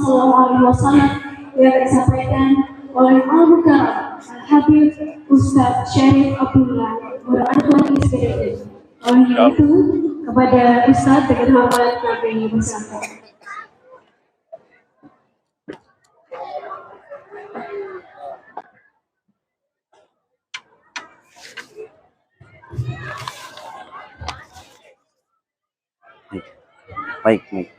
SAW yang disampaikan oleh Al-Mukarram Al-Habib Ustaz Syarif Abdullah Murad Isbedil. Oleh itu, kepada Ustaz dengan hormat kami bersama. Baik.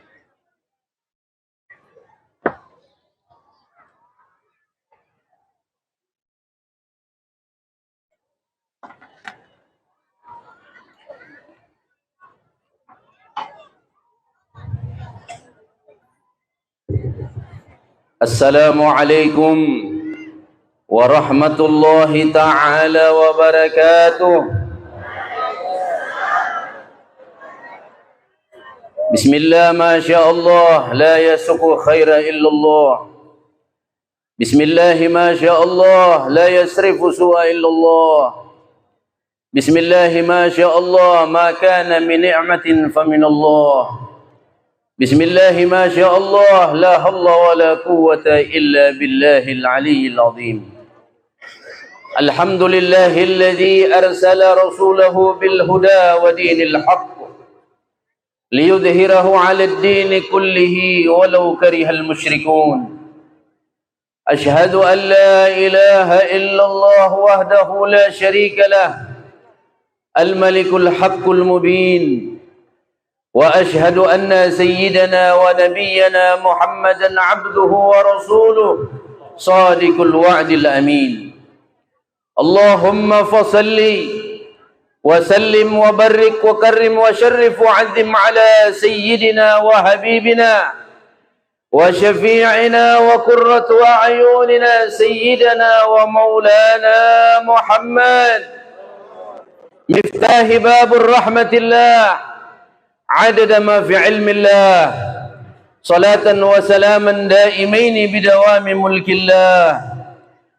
Assalamualaikum warahmatullahi ta'ala wabarakatuh. Bismillah, masya Allah, la yasuqu khaira illallah. Bismillah, masya Allah, la yasrifu su'a illallah. Bismillah, masya Allah, ma kana min ni'matin famin Allah. Bismillah, masya Allah, la hawla wa la quwwata illa billahil aliyyil azim. Alhamdulillahilladzi arsala rasulahu bil huda wa dinil haqq liyudhhirahu 'alad dini kullihi walau karihal musyrikun. Ashhadu an la ilaha illallah wahdahu la syarika lah, al-malikul haqqul mubin. Wa ashhadu anna sayyidana wa nabiyyana Muhammadan 'abduhu wa rasuluh shadiqul wa'dil amin. Allahumma fasalli وسلم وبرك وكرم وشرف وعظم على سيدنا وحبيبنا وشفيعنا وقرة أعيننا سيدنا ومولانا محمد مفتاح باب الرحمة الله عدد ما في علم الله صلاة وسلاما دائمين بدوام ملك الله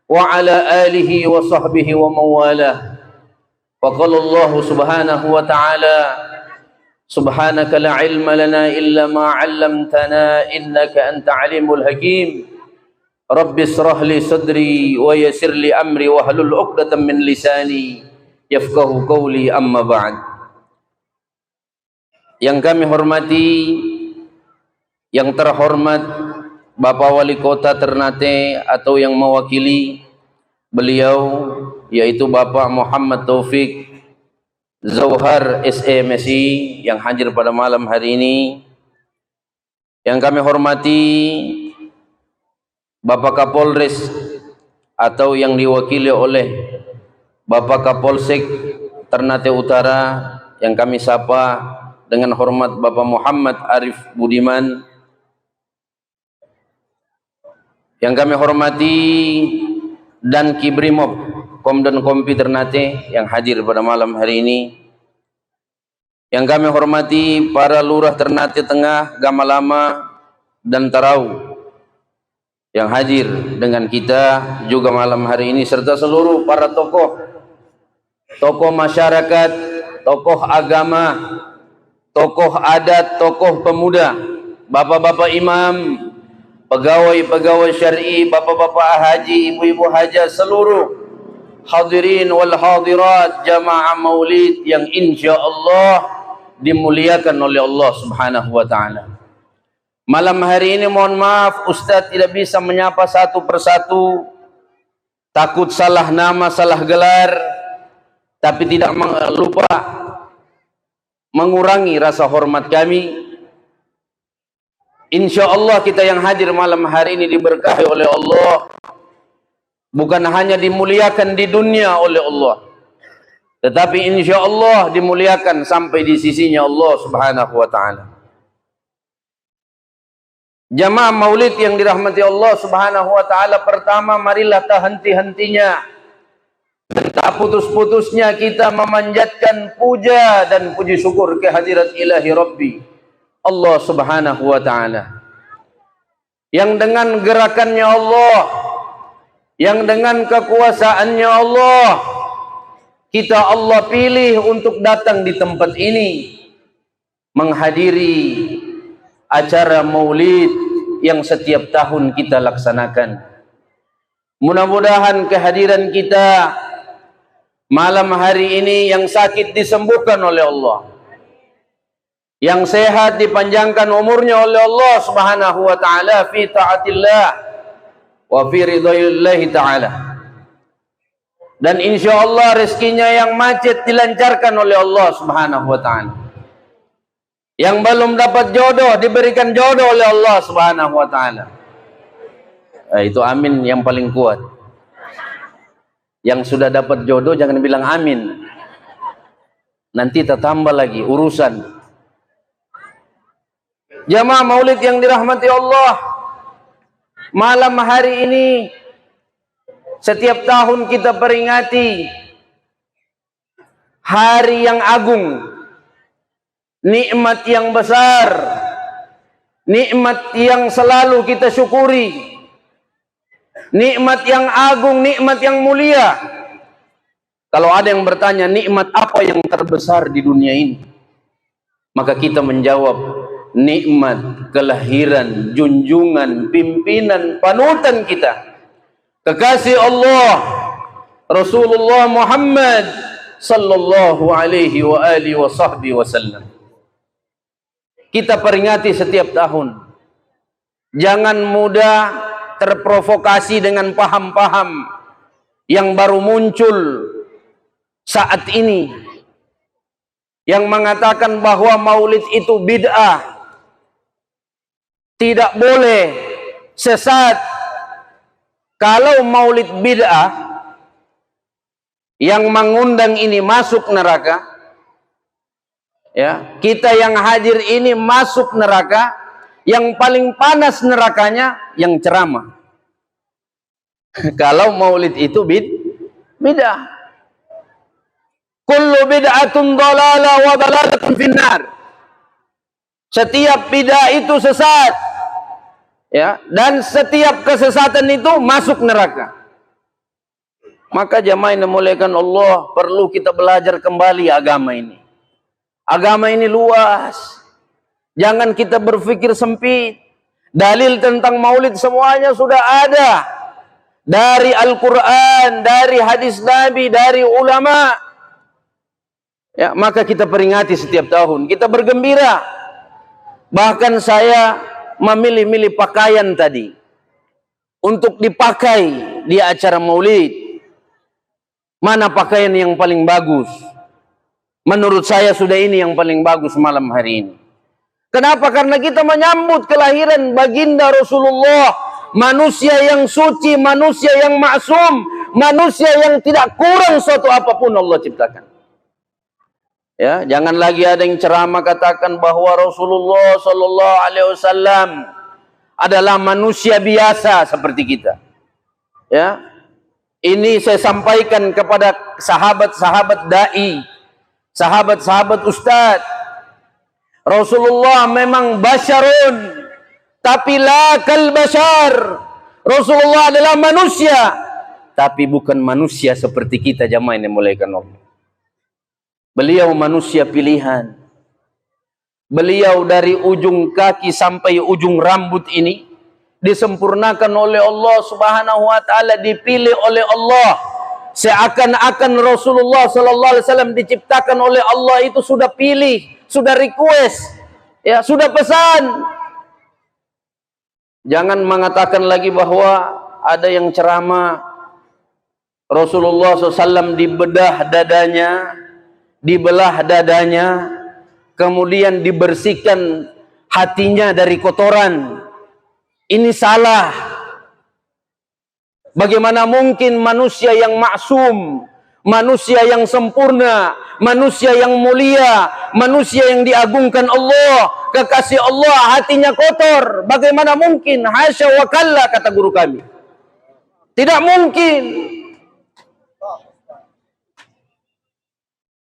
وعلى آله وصحبه ومواله. وقال الله سبحانه وتعالى سبحانك لا علم لنا إلا ما علمتنا إنك أنت عليم الحكيم. رب اشرح لي صدري ويسر لي أمري واحلل عقدة من لساني يفقهوا قولي أما بعد. Yang kami hormati, yang terhormat Bapak Wali Kota Ternate atau yang mewakili beliau, yaitu Bapak Muhammad Taufik Zauhar SMSI yang hadir pada malam hari ini. Yang kami hormati Bapak Kapolres atau yang diwakili oleh Bapak Kapolsek Ternate Utara, yang kami sapa dengan hormat Bapak Muhammad Arif Budiman. Yang kami hormati dan Kibrimob Komdan Kompi Ternate yang hadir pada malam hari ini. Yang kami hormati para lurah Ternate Tengah, Gamalama dan Tarau yang hadir dengan kita juga malam hari ini, serta seluruh para tokoh masyarakat, tokoh agama, tokoh adat, tokoh pemuda, bapak-bapak imam, pegawai-pegawai syar'i, bapak-bapak haji, ibu-ibu hajah, seluruh hadirin wal hadirat jamaah maulid yang insya Allah dimuliakan oleh Allah Subhanahu wa ta'ala. Malam hari ini mohon maaf Ustadz tidak bisa menyapa satu persatu, takut salah nama, salah gelar, tapi tidak lupa mengurangi rasa hormat kami. Insya Allah kita yang hadir malam hari ini diberkahi oleh Allah, bukan hanya dimuliakan di dunia oleh Allah, tetapi insya Allah dimuliakan sampai di sisinya Allah Subhanahu wa ta'ala. Jamaah maulid yang dirahmati Allah Subhanahu wa ta'ala, pertama marilah tak henti-hentinya dan tak putus-putusnya kita memanjatkan puja dan puji syukur kehadirat ilahi Rabbi Allah Subhanahu wa ta'ala, yang dengan gerakannya Allah, yang dengan kekuasaannya Allah, kita Allah pilih untuk datang di tempat ini menghadiri acara maulid yang setiap tahun kita laksanakan. Mudah-mudahan kehadiran kita malam hari ini, yang sakit disembuhkan oleh Allah, yang sehat dipanjangkan umurnya oleh Allah Subhanahu wa taala fi taatillah wa fi ridhaillah taala. Dan insyaallah rezekinya yang macet dilancarkan oleh Allah Subhanahu wa taala. Yang belum dapat jodoh diberikan jodoh oleh Allah Subhanahu wa taala. Itu amin yang paling kuat. Yang sudah dapat jodoh jangan bilang amin. Nanti tertambah lagi urusan. Jamaah Maulid yang dirahmati Allah, malam hari ini setiap tahun kita peringati hari yang agung, nikmat yang besar, nikmat yang selalu kita syukuri, nikmat yang agung, nikmat yang mulia. Kalau ada yang bertanya nikmat apa yang terbesar di dunia ini, maka kita menjawab nikmat kelahiran junjungan pimpinan panutan kita, kekasih Allah Rasulullah Muhammad sallallahu alaihi wa alihi wa sahbihi wasallam. Kita peringati setiap tahun. Jangan mudah terprovokasi dengan paham-paham yang baru muncul saat ini, yang mengatakan bahwa maulid itu bid'ah, tidak boleh, sesat. Kalau maulid bid'ah, yang mengundang ini masuk neraka, ya, kita yang hadir ini masuk neraka. Yang paling panas nerakanya yang ceramah. Kalau maulid itu bid'ah. Kullu bid'atun dhalalah wa dhalalatun finnar. Setiap bid'ah itu sesat, ya, dan setiap kesesatan itu masuk neraka. Maka jamaah yang dimuliakan Allah, perlu kita belajar kembali agama ini. Agama ini luas. Jangan kita berpikir sempit. Dalil tentang maulid semuanya sudah ada. Dari Al-Quran, dari hadis Nabi, dari ulama. Ya, maka kita peringati setiap tahun. Kita bergembira. Bahkan saya memilih-milih pakaian tadi untuk dipakai di acara maulid. Mana pakaian yang paling bagus? Menurut saya sudah ini yang paling bagus malam hari ini. Kenapa? Karena kita menyambut kelahiran baginda Rasulullah, manusia yang suci, manusia yang maksum, manusia yang tidak kurang suatu apapun Allah ciptakan. Ya, jangan lagi ada yang ceramah katakan bahwa Rasulullah Sallallahu Alaihi Wasallam adalah manusia biasa seperti kita. Ya, ini saya sampaikan kepada sahabat-sahabat dai, sahabat-sahabat ustadz. Rasulullah memang basyarun, tapi la kal bashar. Rasulullah adalah manusia, tapi bukan manusia seperti kita, jamaah yang dimuliakan Allah. Beliau manusia pilihan. Beliau dari ujung kaki sampai ujung rambut ini disempurnakan oleh Allah Subhanahu wa taala, dipilih oleh Allah. Seakan-akan Rasulullah sallallahu alaihi wasallam diciptakan oleh Allah itu sudah pilih, sudah request, ya, sudah pesan. Jangan mengatakan lagi bahwa ada yang ceramah Rasulullah SAW dibedah dadanya, dibelah dadanya, kemudian dibersihkan hatinya dari kotoran. Ini salah. Bagaimana mungkin manusia yang maksum, manusia yang sempurna, manusia yang mulia, manusia yang diagungkan Allah, kekasih Allah, hatinya kotor? Bagaimana mungkin? Hasya wa kalla, kata guru kami. Tidak mungkin.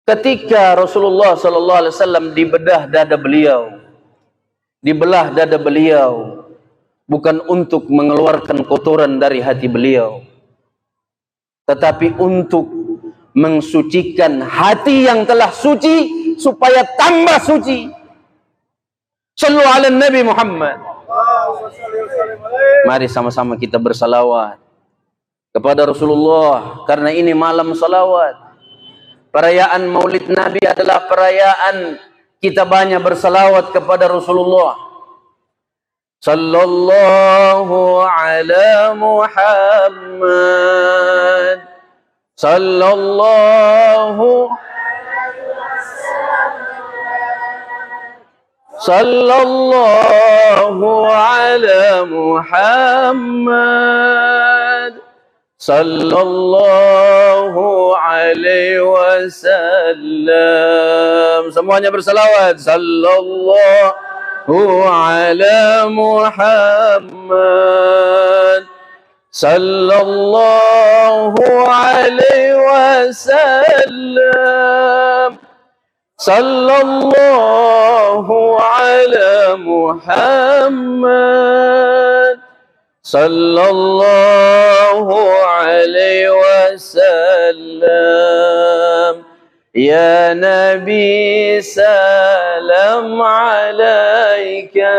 Ketika Rasulullah sallallahu alaihi wasallam dibedah dada beliau, dibelah dada beliau, bukan untuk mengeluarkan kotoran dari hati beliau, tetapi untuk mensucikan hati yang telah suci supaya tambah suci. Sallu ala Nabi Muhammad. Mari sama-sama kita bersalawat kepada Rasulullah, karena ini malam salawat. Perayaan Maulid Nabi adalah perayaan kita banyak bersalawat kepada Rasulullah. Sallallahu ala Muhammad, sallallahu ala Muhammad, sallallahu alaihi wasallam. Semuanya bersalawat. Sallallahu ala Muhammad, sallallahu alaihi wasallam. Sallallahu ala Muhammad, sallallahu alaihi wasallam. Ya Nabi salam alaika,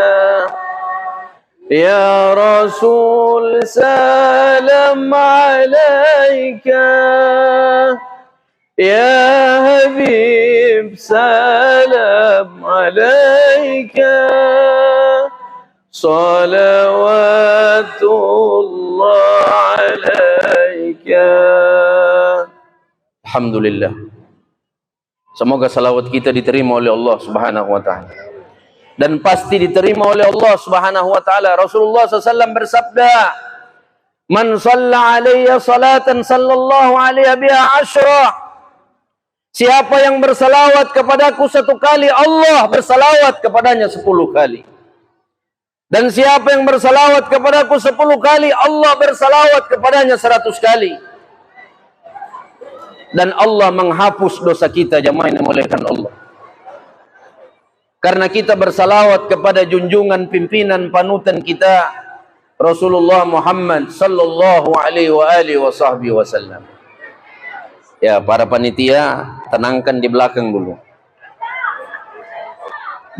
ya Rasul salam alaika, ya Habib salam alaika, salawatullah alaika. Alhamdulillah. Semoga salawat kita diterima oleh Allah Subhanahu wa taala. Dan pasti diterima oleh Allah Subhanahu wa taala. Rasulullah SAW bersabda, "Man shalla alayya salatan sallallahu alaihi biha asyra." Siapa yang bersalawat kepadaku 1 kali, Allah bersalawat kepadanya 10 kali. Dan siapa yang bersalawat kepadaku 10 kali, Allah bersalawat kepadanya 100 kali. Dan Allah menghapus dosa kita, jamaah yang dimuliakan Allah. Karena kita bersalawat kepada junjungan pimpinan panutan kita, Rasulullah Muhammad sallallahu alaihi wasallam. Ya, para panitia, tenangkan di belakang dulu.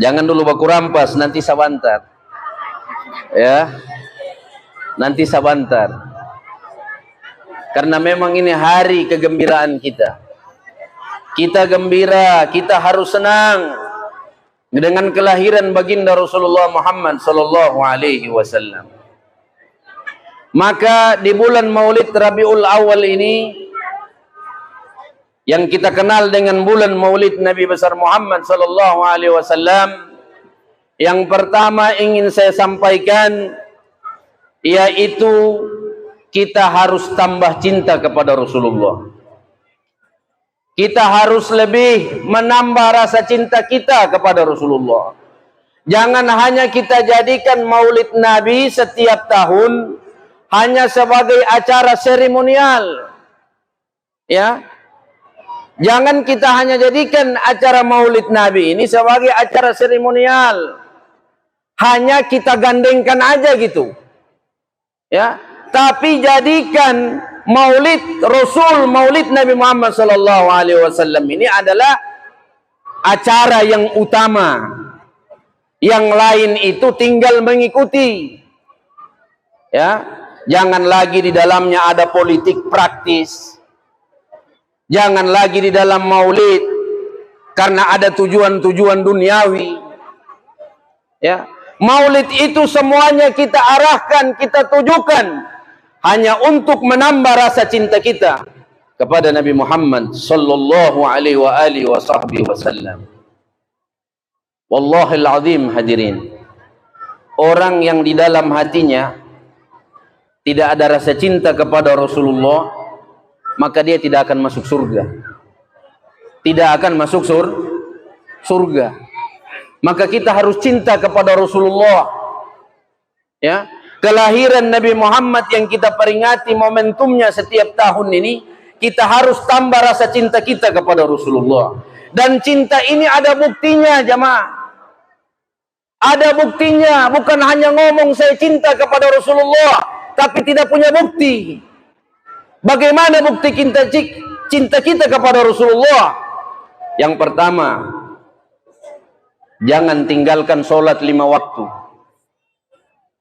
Jangan dulu baku rampas, nanti sabantar. Ya, nanti sabantar. Karena memang ini hari kegembiraan kita. Kita gembira, kita harus senang dengan kelahiran baginda Rasulullah Muhammad sallallahu alaihi wasallam. Maka di bulan Maulid Rabiul Awal ini, yang kita kenal dengan bulan Maulid Nabi besar Muhammad sallallahu alaihi wasallam, yang pertama ingin saya sampaikan yaitu kita harus tambah cinta kepada Rasulullah. Kita harus lebih menambah rasa cinta kita kepada Rasulullah. Jangan hanya kita jadikan Maulid Nabi setiap tahun hanya sebagai acara seremonial. Ya. Jangan kita hanya jadikan acara Maulid Nabi ini sebagai acara seremonial. Hanya kita gandengkan aja gitu. Ya. Tapi jadikan Maulid Rasul, Maulid Nabi Muhammad sallallahu alaihi wasallam ini adalah acara yang utama. Yang lain itu tinggal mengikuti. Ya, jangan lagi di dalamnya ada politik praktis. Jangan lagi di dalam Maulid karena ada tujuan-tujuan duniawi. Ya, Maulid itu semuanya kita arahkan, kita tujukan hanya untuk menambah rasa cinta kita kepada Nabi Muhammad sallallahu alaihi wasallam. Wallahil azim hadirin. Orang yang di dalam hatinya tidak ada rasa cinta kepada Rasulullah, maka dia tidak akan masuk surga. Tidak akan masuk surga. Maka kita harus cinta kepada Rasulullah. Ya. Kelahiran Nabi Muhammad yang kita peringati momentumnya setiap tahun ini, kita harus tambah rasa cinta kita kepada Rasulullah. Dan cinta ini ada buktinya, jamaah. Ada buktinya, bukan hanya ngomong saya cinta kepada Rasulullah, tapi tidak punya bukti. Bagaimana bukti cinta kita kepada Rasulullah? Yang pertama, jangan tinggalkan sholat 5 waktu.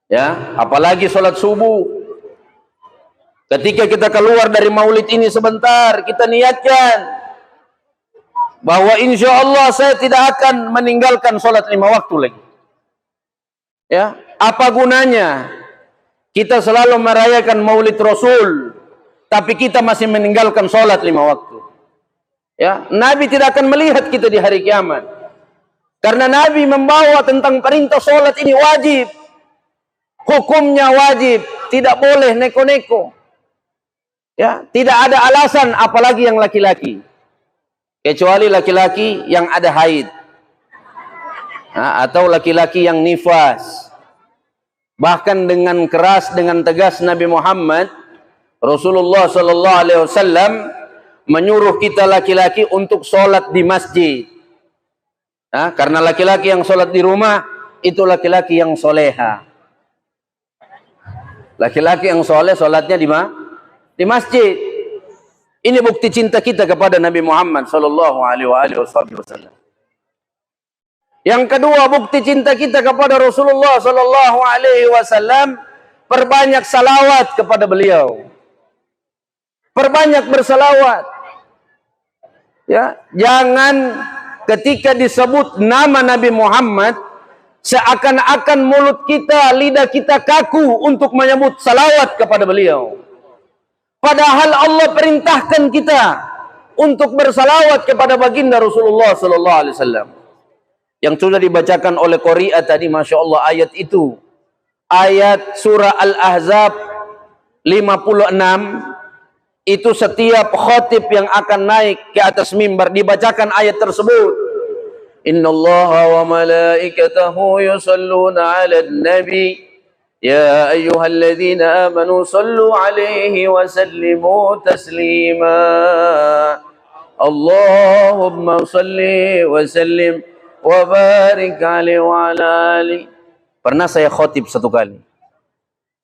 Ya, apalagi sholat subuh. Ketika kita keluar dari maulid ini sebentar, kita niatkan bahwa insya Allah saya tidak akan meninggalkan sholat 5 waktu lagi. Ya, apa gunanya kita selalu merayakan maulid Rasul, tapi kita masih meninggalkan sholat 5 waktu? Ya, Nabi tidak akan melihat kita di hari kiamat, karena Nabi membawa tentang perintah sholat ini wajib. Hukumnya wajib, tidak boleh neko-neko. Ya, tidak ada alasan, apalagi yang laki-laki. Kecuali laki-laki yang ada haid. Atau laki-laki yang nifas. Bahkan dengan keras, dengan tegas Nabi Muhammad Rasulullah sallallahu alaihi wasallam menyuruh kita laki-laki untuk sholat di masjid. Karena laki-laki yang sholat di rumah itu laki-laki yang soleha. Laki-laki yang soleh sholatnya di masjid. Ini bukti cinta kita kepada Nabi Muhammad sallallahu alaihi wasallam. Yang kedua, bukti cinta kita kepada Rasulullah sallallahu alaihi wasallam, perbanyak salawat kepada beliau. Perbanyak bersalawat. Ya, jangan ketika disebut nama Nabi Muhammad seakan-akan mulut kita, lidah kita kaku untuk menyebut salawat kepada beliau. Padahal Allah perintahkan kita untuk bersalawat kepada baginda Rasulullah sallallahu alaihi wasallam. Yang sudah dibacakan oleh Qari'ah tadi, Masya Allah, ayat itu. Ayat surah Al-Ahzab 56. Itu setiap khatib yang akan naik ke atas mimbar dibacakan ayat tersebut. Innallaha wa malaikatahu yusalluna 'alan nabi ya ayyuhalladzina amanu sallu 'alaihi wa sallimu taslima. Allahumma salli wa sallim wa barik 'alaihi wa 'ala ali. Pernah saya khatib satu kali.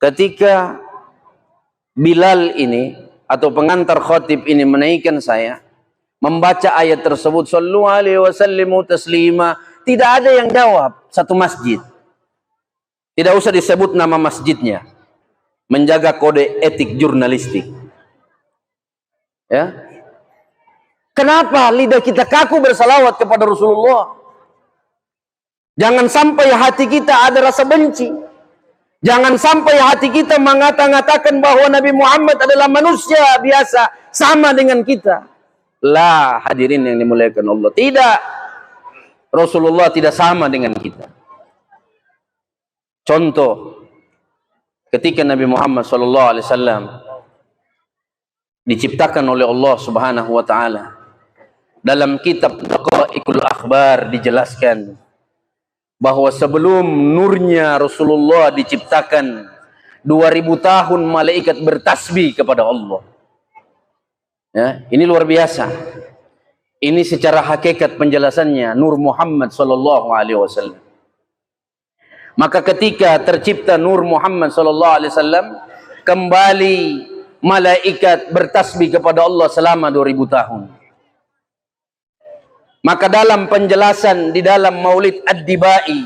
Ketika Bilal ini atau pengantar khatib ini menaikkan saya membaca ayat tersebut, sallu alaihi wa sallimu taslima, tidak ada yang jawab satu masjid. Tidak usah disebut nama masjidnya. Menjaga kode etik jurnalistik. Ya. Kenapa lidah kita kaku bersalawat kepada Rasulullah? Jangan sampai hati kita ada rasa benci. Jangan sampai hati kita mengatakan bahwa Nabi Muhammad adalah manusia biasa, sama dengan kita. Lah, hadirin yang dimuliakan Allah, tidak. Rasulullah tidak sama dengan kita. Contoh, ketika Nabi Muhammad SAW diciptakan oleh Allah Subhanahu wa taala, dalam kitab Daqaiqul Akhbar dijelaskan bahwa sebelum nurnya Rasulullah diciptakan, 2000 tahun malaikat bertasbih kepada Allah. Ya, ini luar biasa. Ini secara hakikat penjelasannya Nur Muhammad sallallahu alaihi wasallam. Maka ketika tercipta Nur Muhammad sallallahu alaihi wasallam, kembali malaikat bertasbih kepada Allah selama 2000 tahun. Maka dalam penjelasan di dalam Maulid Ad-Dibai,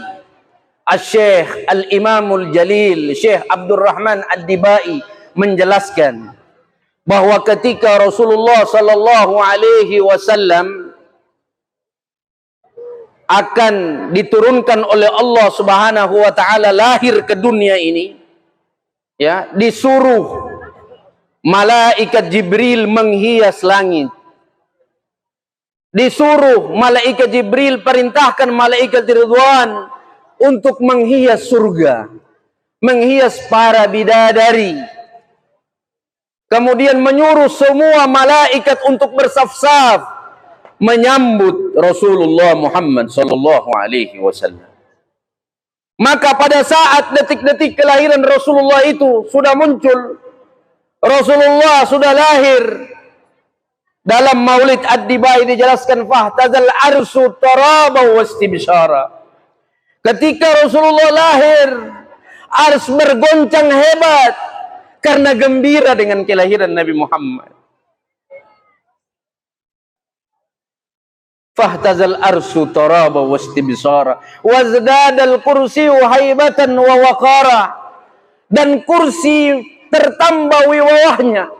Al-Syekh Al-Imamul Jalil Syekh Abdurrahman Ad-Dibai menjelaskan bahwa ketika Rasulullah sallallahu alaihi wasallam akan diturunkan oleh Allah Subhanahu wa taala lahir ke dunia ini, ya, disuruh malaikat Jibril menghias langit. Disuruh malaikat Jibril perintahkan malaikat Ridwan untuk menghias surga, menghias para bidadari. Kemudian menyuruh semua malaikat untuk bersaf-saf menyambut Rasulullah Muhammad sallallahu alaihi wasallam. Maka pada saat detik-detik kelahiran Rasulullah itu sudah muncul, Rasulullah sudah lahir. Dalam Maulid Ad-Dibai dijelaskan fahtazal arsu taraba wastibsyara. Ketika Rasulullah lahir, ars bergoncang hebat karena gembira dengan kelahiran Nabi Muhammad. Fahtazal arsu taraba wastibsyara wazdadal kursiyu haibatan wa waqara. dan kursi tertambah wibawahnya,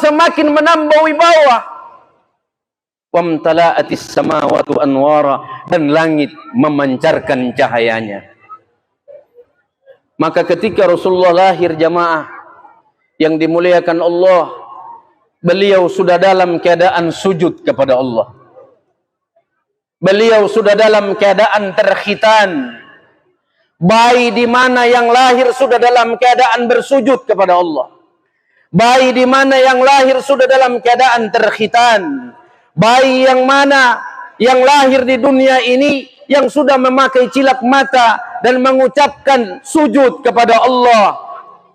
semakin menambah wibawa. Wamtala'atis samawati anwara, dan langit memancarkan cahayanya. Maka ketika Rasulullah lahir, jamaah yang dimuliakan Allah, beliau sudah dalam keadaan sujud kepada Allah. Beliau sudah dalam keadaan terkhitan. Bayi di mana yang lahir sudah dalam keadaan bersujud kepada Allah. Bayi di mana yang lahir sudah dalam keadaan terkhitan. Bayi yang mana yang lahir di dunia ini yang sudah memakai cilak mata dan mengucapkan sujud kepada Allah,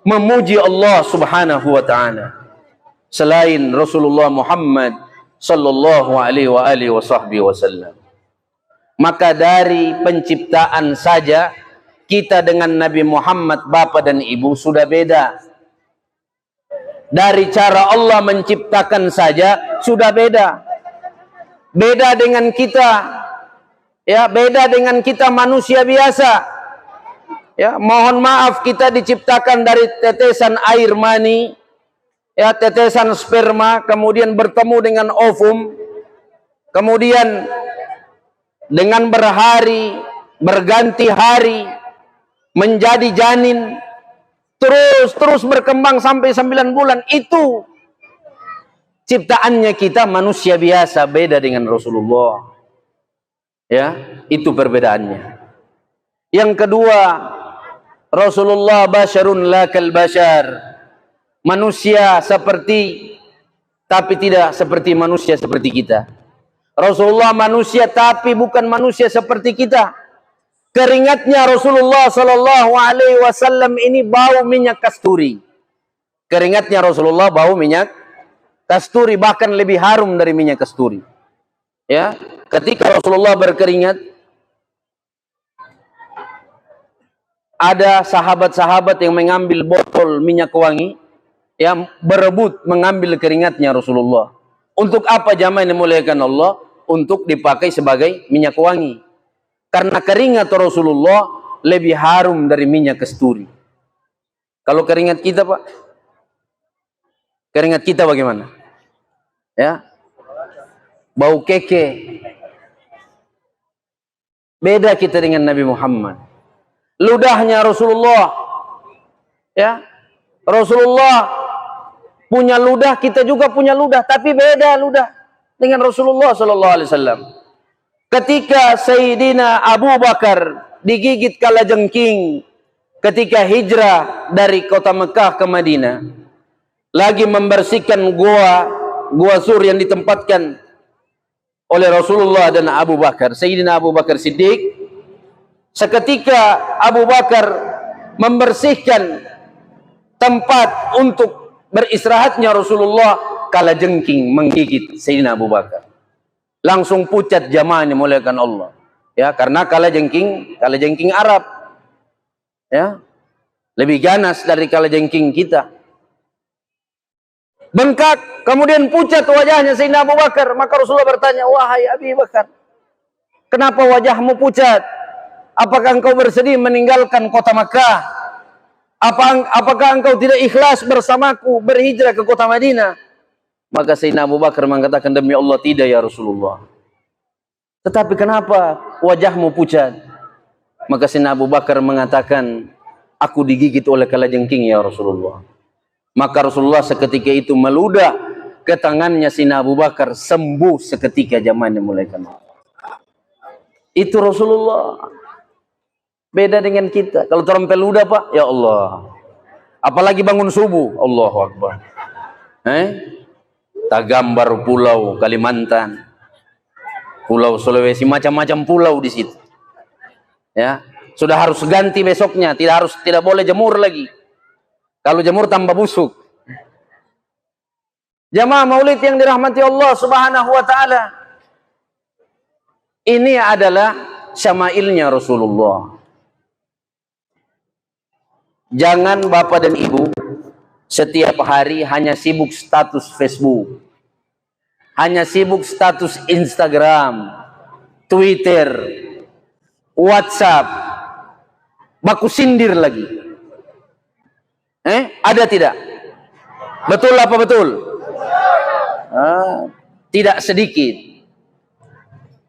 memuji Allah Subhanahu wa taala. Selain Rasulullah Muhammad sallallahu alaihi wasallam. Maka dari penciptaan saja kita dengan Nabi Muhammad bapa dan ibu sudah beda. Dari cara Allah menciptakan saja sudah beda. Beda dengan kita, ya, beda dengan kita manusia biasa. Ya, mohon maaf, kita diciptakan dari tetesan air mani, ya, tetesan sperma, kemudian bertemu dengan ovum, kemudian dengan berhari, berganti hari, menjadi janin, terus berkembang sampai 9 bulan. Itu ciptaannya kita manusia biasa, beda dengan Rasulullah. Ya, itu perbedaannya. Yang kedua, Rasulullah basyarun la kal bashar. Manusia seperti, tapi tidak seperti manusia seperti kita. Rasulullah manusia tapi bukan manusia seperti kita. Keringatnya Rasulullah sallallahu alaihi wasallam ini bau minyak kasturi. Keringatnya Rasulullah bau minyak kasturi, bahkan lebih harum dari minyak kasturi. Ya, ketika Rasulullah berkeringat, ada sahabat-sahabat yang mengambil botol minyak wangi, yang berebut mengambil keringatnya Rasulullah. Untuk apa jamaah yang dimuliakan Allah? Untuk dipakai sebagai minyak wangi. Karena keringat Rasulullah lebih harum dari minyak kasturi. Kalau keringat kita, Pak, keringat kita bagaimana? Ya, bau keke. Beda kita dengan Nabi Muhammad. Ludahnya Rasulullah, ya, Rasulullah punya ludah, kita juga punya ludah, tapi beda ludah dengan Rasulullah sallallahu alaihi wasallam. Ketika Sayyidina Abu Bakar digigit kalajengking ketika hijrah dari kota Mekah ke Madinah, lagi membersihkan gua sur yang ditempatkan oleh Rasulullah dan Abu Bakar, Sayyidina Abu Bakar Siddiq. Seketika Abu Bakar membersihkan tempat untuk beristirahatnya Rasulullah, kalajengking menggigit Sayyidina Abu Bakar. Langsung pucat jamaah yang dimuliakan Allah. Ya, karena kalajengking Arab, ya, lebih ganas dari kalajengking kita. Bengkak, kemudian pucat wajahnya Sayyidina Abu Bakar. Maka Rasulullah bertanya, wahai Abi Bakar, kenapa wajahmu pucat? Apakah engkau bersedih meninggalkan kota Makkah? Apakah engkau tidak ikhlas bersamaku berhijrah ke kota Madinah? Maka Sayyidina Abu Bakar mengatakan, demi Allah tidak ya Rasulullah. Tetapi kenapa wajahmu pucat? Maka Sayyidina Abu Bakar mengatakan, aku digigit oleh kalajengking ya Rasulullah. Maka Rasulullah seketika itu meludah ke tangannya Sayyidina Abu Bakar, sembuh seketika jamaah yang dimuliakan Allah. Itu Rasulullah. Beda dengan kita. Kalau terempel ludah, Pak, ya Allah. Apalagi bangun subuh, Allahu Akbar. Tagambar pulau Kalimantan, pulau Sulawesi, macam-macam pulau di situ. Ya, sudah harus ganti besoknya, tidak boleh jemur lagi. Kalau jemur tambah busuk. Jamaah Maulid yang dirahmati Allah Subhanahu wa taala. Ini adalah syama'ilnya Rasulullah. Jangan bapak dan ibu setiap hari hanya sibuk status Facebook, hanya sibuk status Instagram, Twitter, WhatsApp, baku sindir lagi. Ada tidak? Betul apa betul? Tidak sedikit,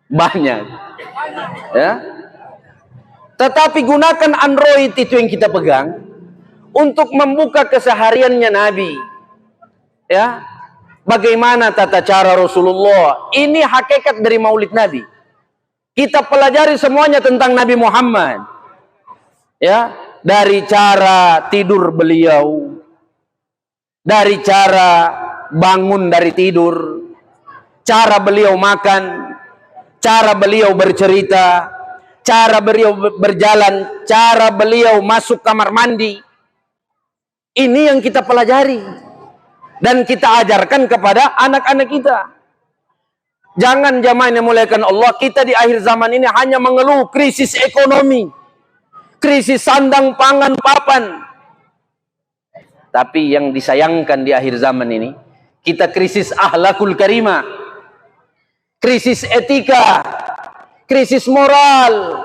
banyak. Ya. Tetapi gunakan Android itu yang kita pegang untuk membuka kesehariannya Nabi. Ya. Bagaimana tata cara Rasulullah? Ini hakikat dari Maulid Nabi. Kita pelajari semuanya tentang Nabi Muhammad. Ya, dari cara tidur beliau, dari cara bangun dari tidur, cara beliau makan, cara beliau bercerita, cara beliau berjalan, cara beliau masuk kamar mandi. Ini yang kita pelajari dan kita ajarkan kepada anak-anak kita. Jangan jamaah yang dimuliakan Allah, kita di akhir zaman ini hanya mengeluh krisis ekonomi, krisis sandang pangan papan. Tapi yang disayangkan di akhir zaman ini, kita krisis akhlakul karimah, krisis etika, krisis moral.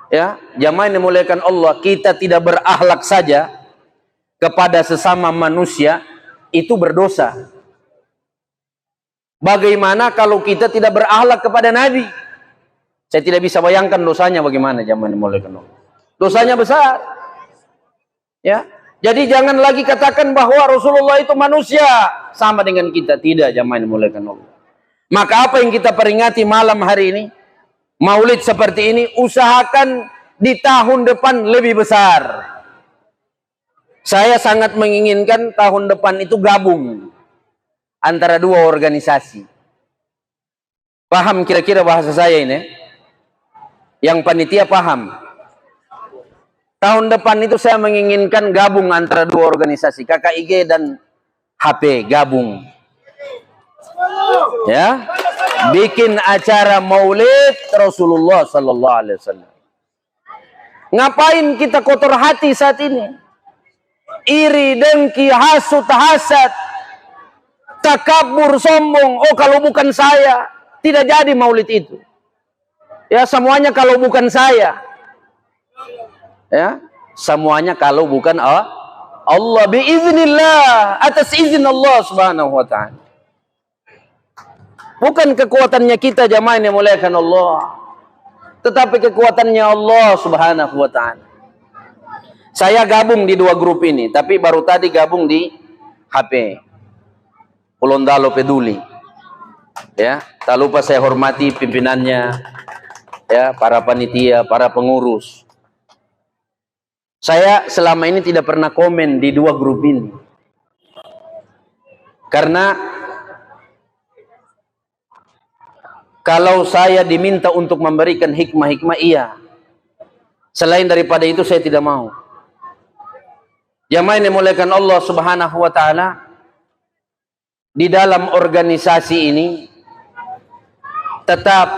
Ya, jamaah yang dimuliakan Allah, kita tidak berakhlak saja kepada sesama manusia, itu berdosa. Bagaimana kalau kita tidak berakhlak kepada Nabi? Saya tidak bisa bayangkan dosanya bagaimana, jamaah yang dimuliakan Allah. Dosanya besar. Ya, jadi jangan lagi katakan bahwa Rasulullah itu manusia sama dengan kita. Tidak, jamaah yang dimuliakan Allah. Maka apa yang kita peringati malam hari ini, Maulid seperti ini, usahakan di tahun depan lebih besar. Saya sangat menginginkan tahun depan itu gabung antara dua organisasi. Paham kira-kira bahasa saya ini? Yang panitia paham? Tahun depan itu saya menginginkan gabung antara dua organisasi, KKIG dan HP, gabung. Ya, bikin acara Maulid Rasulullah sallallahu alaihi wasallam. Ngapain kita kotor hati saat ini? Iri, dengki, hasut, hasad, takabur, sombong. Oh, kalau bukan saya, tidak jadi Maulid itu. Ya, semuanya kalau bukan saya. Ya, semuanya kalau bukan Allah, biiznillah, atas izin Allah subhanahu wa ta'ala. Bukan kekuatannya kita, jamaah yang dimuliakan Allah, tetapi kekuatannya Allah subhanahu wa ta'ala. Saya gabung di dua grup ini, tapi baru tadi gabung di HP, Ulondalo Peduli. Ya, tak lupa saya hormati pimpinannya, ya, para panitia, para pengurus. Saya selama ini tidak pernah komen di dua grup ini, karena kalau saya diminta untuk memberikan hikmah-hikmah, iya. Selain daripada itu saya tidak mau. Jamaah yang dimuliakan Allah subhanahu wa ta'ala, di dalam organisasi ini tetap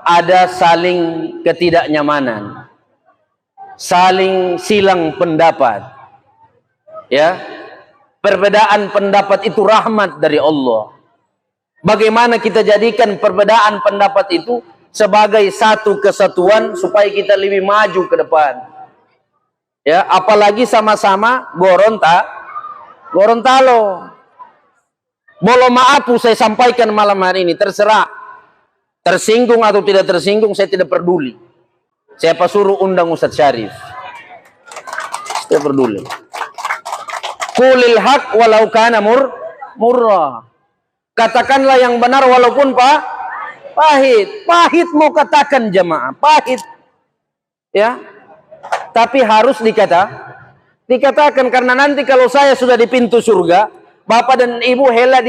ada saling ketidaknyamanan, saling silang pendapat. Ya, perbedaan pendapat itu rahmat dari Allah. Bagaimana kita jadikan perbedaan pendapat itu sebagai satu kesatuan supaya kita lebih maju ke depan. Ya, apalagi sama-sama Gorontalo. Bolo maapu saya sampaikan malam hari ini, terserah. Tersinggung atau tidak tersinggung, saya tidak peduli. Siapa suruh undang Ustadz Syarif? Saya peduli. Qulil haq walau kana murrah. Katakanlah yang benar walaupun pahit. Pahit mau katakan jamaah, pahit. Ya. Tapi harus dikatakan, karena nanti kalau saya sudah di pintu surga, Bapak dan Ibu hela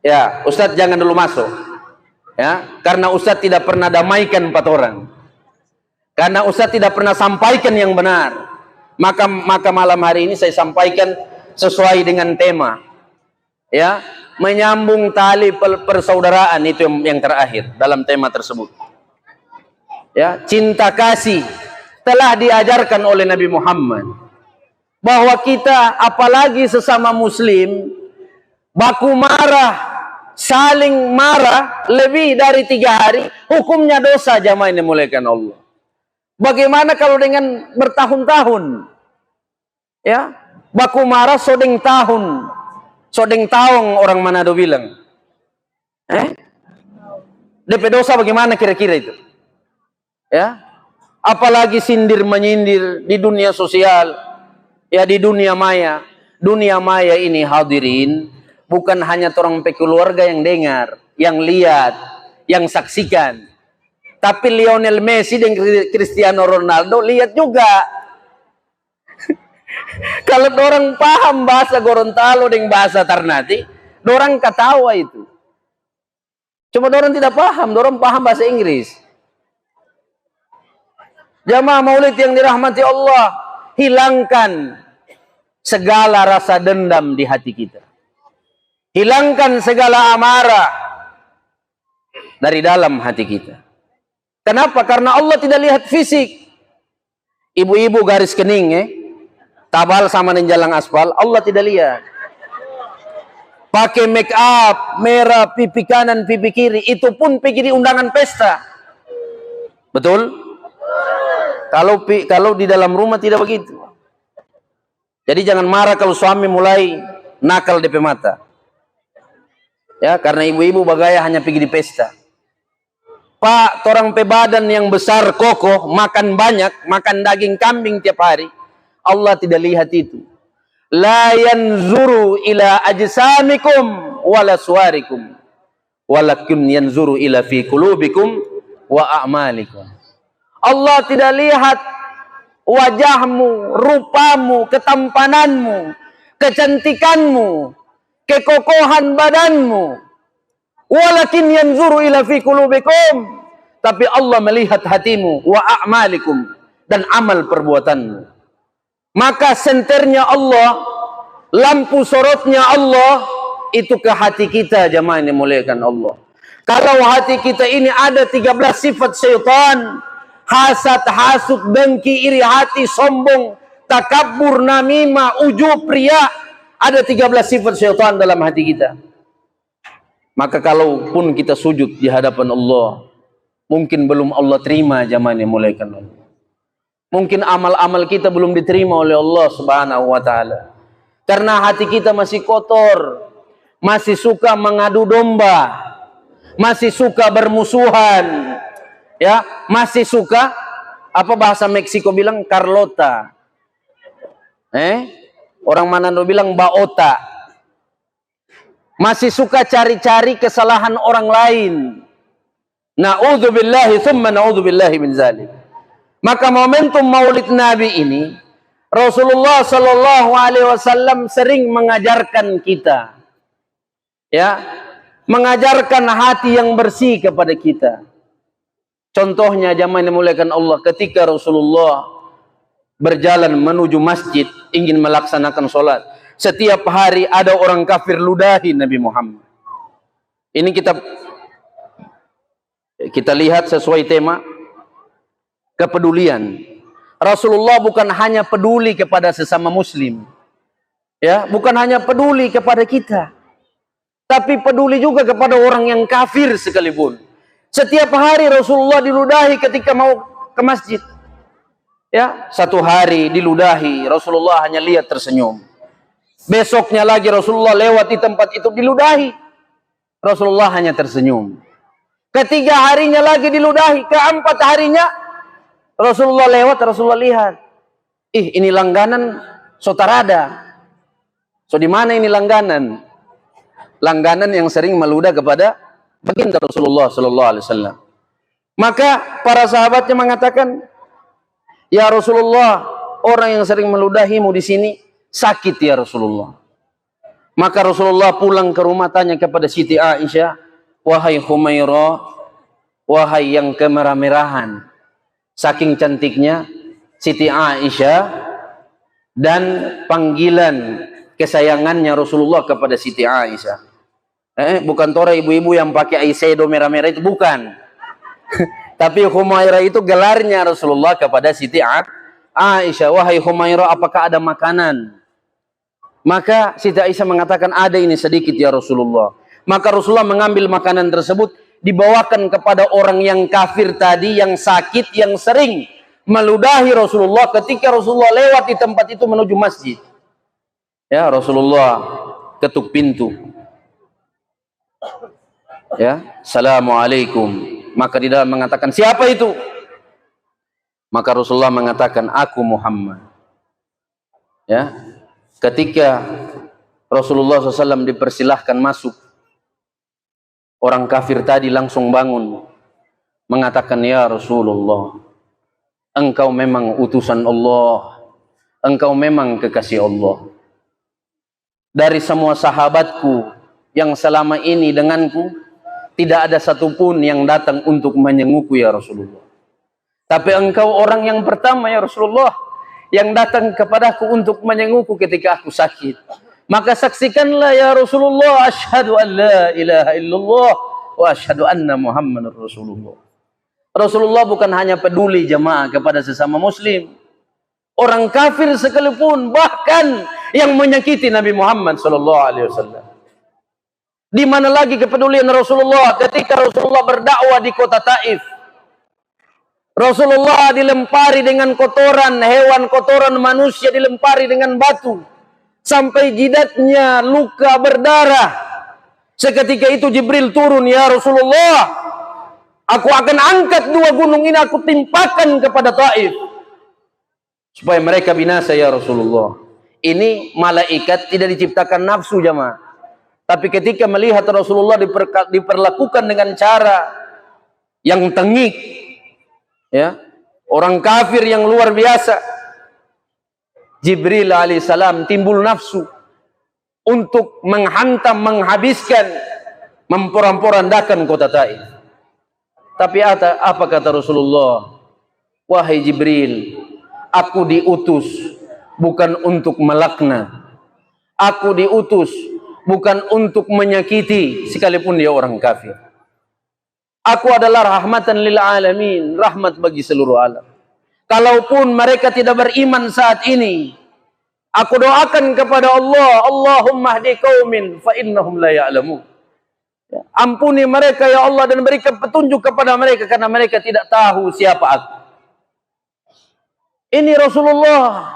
ya, Ustadz jangan dulu masuk. Ya, karena Ustadz tidak pernah damaikan 4 orang. Karena Ustadz tidak pernah sampaikan yang benar. Maka malam hari ini saya sampaikan sesuai dengan tema. Ya, menyambung tali persaudaraan, itu yang terakhir dalam tema tersebut. Ya, cinta kasih telah diajarkan oleh Nabi Muhammad, bahwa kita apalagi sesama muslim baku marah, saling marah lebih dari 3 hari, hukumnya dosa, jamaah yang dimuliakan Allah. Bagaimana kalau dengan bertahun-tahun? Ya, baku marah sodeng tahun, sodeng tahun orang Manado bilang. DP dosa bagaimana kira-kira itu? Ya, apalagi sindir menyindir di dunia sosial, ya di dunia maya. Dunia maya ini hadirin, bukan hanya orang keluarga yang dengar, yang lihat, yang saksikan. Tapi Lionel Messi dan Cristiano Ronaldo lihat juga. Kalau orang paham bahasa Gorontalo dan bahasa Ternate, orang ketawa itu. Cuma orang tidak paham, orang paham bahasa Inggris. Jamaah maulid yang dirahmati Allah, hilangkan segala rasa dendam di hati kita. Hilangkan segala amarah dari dalam hati kita. Kenapa? Karena Allah tidak lihat fisik. Ibu-ibu garis kening, tabal sama jalan aspal, Allah tidak lihat. Pakai make up, merah, pipi kanan, pipi kiri, itu pun pergi di undangan pesta. Betul? Kalau di dalam rumah tidak begitu. Jadi jangan marah kalau suami mulai nakal DP mata. Ya, karena ibu-ibu bagaya hanya pergi di pesta. Pak, orang pebadan yang besar kokoh, makan banyak, makan daging kambing tiap hari. Allah tidak lihat itu. La yanzuru ila ajsamikum wala suwarikum, walakin yanzuru ila fi qulubikum wa a'malikum. Allah tidak lihat wajahmu, rupamu, ketampananmu, kecantikanmu, kekokohan badanmu. Walakin yanzuru ila fi qulubikum, tapi Allah melihat hatimu, wa a'malikum, dan amal perbuatanmu. Maka senternya Allah, lampu sorotnya Allah, itu ke hati kita, jamaah yang dimuliakan Allah. Kalau hati kita ini ada 13 sifat syaitan, hasad, hasud, dengki, iri hati, sombong, takabur, namimah, ujub, riya, ada 13 sifat syaitan dalam hati kita. Maka kalaupun kita sujud di hadapan Allah, mungkin belum Allah terima, jamaah yang dimuliakan Allah. Mungkin amal-amal kita belum diterima oleh Allah Subhanahu wa taala. Karena hati kita masih kotor, masih suka mengadu domba, masih suka bermusuhan, ya, masih suka apa bahasa Meksiko bilang Carlota. Orang Manado bilang baota. Masih suka cari-cari kesalahan orang lain. Na'udzubillahi tsumma na'udzubillahi min zalik. Maka momentum Maulid Nabi ini, Rasulullah Shallallahu Alaihi Wasallam sering mengajarkan kita, ya, mengajarkan hati yang bersih kepada kita. Contohnya jamaah yang dimuliakan Allah, ketika Rasulullah berjalan menuju masjid ingin melaksanakan sholat, setiap hari ada orang kafir ludahi Nabi Muhammad. Ini kita lihat sesuai tema. Kepedulian. Rasulullah bukan hanya peduli kepada sesama muslim, ya, bukan hanya peduli kepada kita, tapi peduli juga kepada orang yang kafir sekalipun. Setiap hari Rasulullah diludahi ketika mau ke masjid, ya, satu hari diludahi, Rasulullah hanya lihat tersenyum. Besoknya lagi Rasulullah lewat di tempat itu diludahi, Rasulullah hanya tersenyum. Ketiga harinya lagi diludahi, keempat harinya Rasulullah lewat, Rasulullah lihat. Ini langganan sotarada. So di mana ini langganan? Langganan yang sering meludah kepada baginda Rasulullah sallallahu alaihi wasallam. Maka para sahabatnya mengatakan, "Ya Rasulullah, orang yang sering meludahimu di sini sakit ya Rasulullah." Maka Rasulullah pulang ke rumah tanya kepada Siti Aisyah, "Wahai Humairah, wahai yang kemerah-merahan." Saking cantiknya Siti Aisyah dan panggilan kesayangannya Rasulullah kepada Siti Aisyah. Bukan tora ibu-ibu yang pakai Aisyah merah-merah itu, bukan. Tapi Humairah itu gelarnya Rasulullah kepada Siti Aisyah. "Wahai Humairah, apakah ada makanan?" Maka Siti Aisyah mengatakan, "Ada ini sedikit ya Rasulullah." Maka Rasulullah mengambil makanan tersebut, dibawakan kepada orang yang kafir tadi, yang sakit, yang sering meludahi Rasulullah ketika Rasulullah lewat di tempat itu menuju masjid. Ya, Rasulullah ketuk pintu. Ya, Assalamualaikum. Maka di dalam mengatakan, siapa itu? Maka Rasulullah mengatakan, aku Muhammad. Ya, ketika Rasulullah SAW dipersilahkan masuk, orang kafir tadi langsung bangun, mengatakan, ya Rasulullah, engkau memang utusan Allah, engkau memang kekasih Allah. Dari semua sahabatku yang selama ini denganku, tidak ada satupun yang datang untuk menyengukku ya Rasulullah. Tapi engkau orang yang pertama ya Rasulullah, yang datang kepadaku untuk menyengukku ketika aku sakit. Maka saksikanlah ya Rasulullah, asyhadu an la ilaha illallah wa asyhadu anna Muhammadar Rasulullah. Rasulullah bukan hanya peduli jemaah kepada sesama muslim, orang kafir sekalipun, bahkan yang menyakiti Nabi Muhammad sallallahu alaihi wasallam. Di mana lagi kepedulian Rasulullah ketika Rasulullah berdakwah di kota Taif. Rasulullah dilempari dengan kotoran hewan, kotoran manusia dilempari dengan batu sampai jidatnya luka berdarah. Seketika itu Jibril turun, ya Rasulullah, aku akan angkat dua gunung ini, aku timpakan kepada Taif supaya mereka binasa ya Rasulullah. Ini malaikat tidak diciptakan nafsu jemaah, tapi ketika melihat Rasulullah diperlakukan dengan cara yang tengik, ya, orang kafir yang luar biasa, Jibril alaihissalam timbul nafsu untuk menghantam, menghabiskan, memporak-porandakan kota Taif. Tapi apa kata Rasulullah? Wahai Jibril, aku diutus bukan untuk melaknat, aku diutus bukan untuk menyakiti sekalipun dia orang kafir. Aku adalah rahmatan lil alamin, rahmat bagi seluruh alam. Kalaupun mereka tidak beriman saat ini, aku doakan kepada Allah, Allahumma hdi qaumin fa innahum la ya'lamun. Ya, ampuni mereka ya Allah dan berikan petunjuk kepada mereka karena mereka tidak tahu siapa aku. Ini Rasulullah,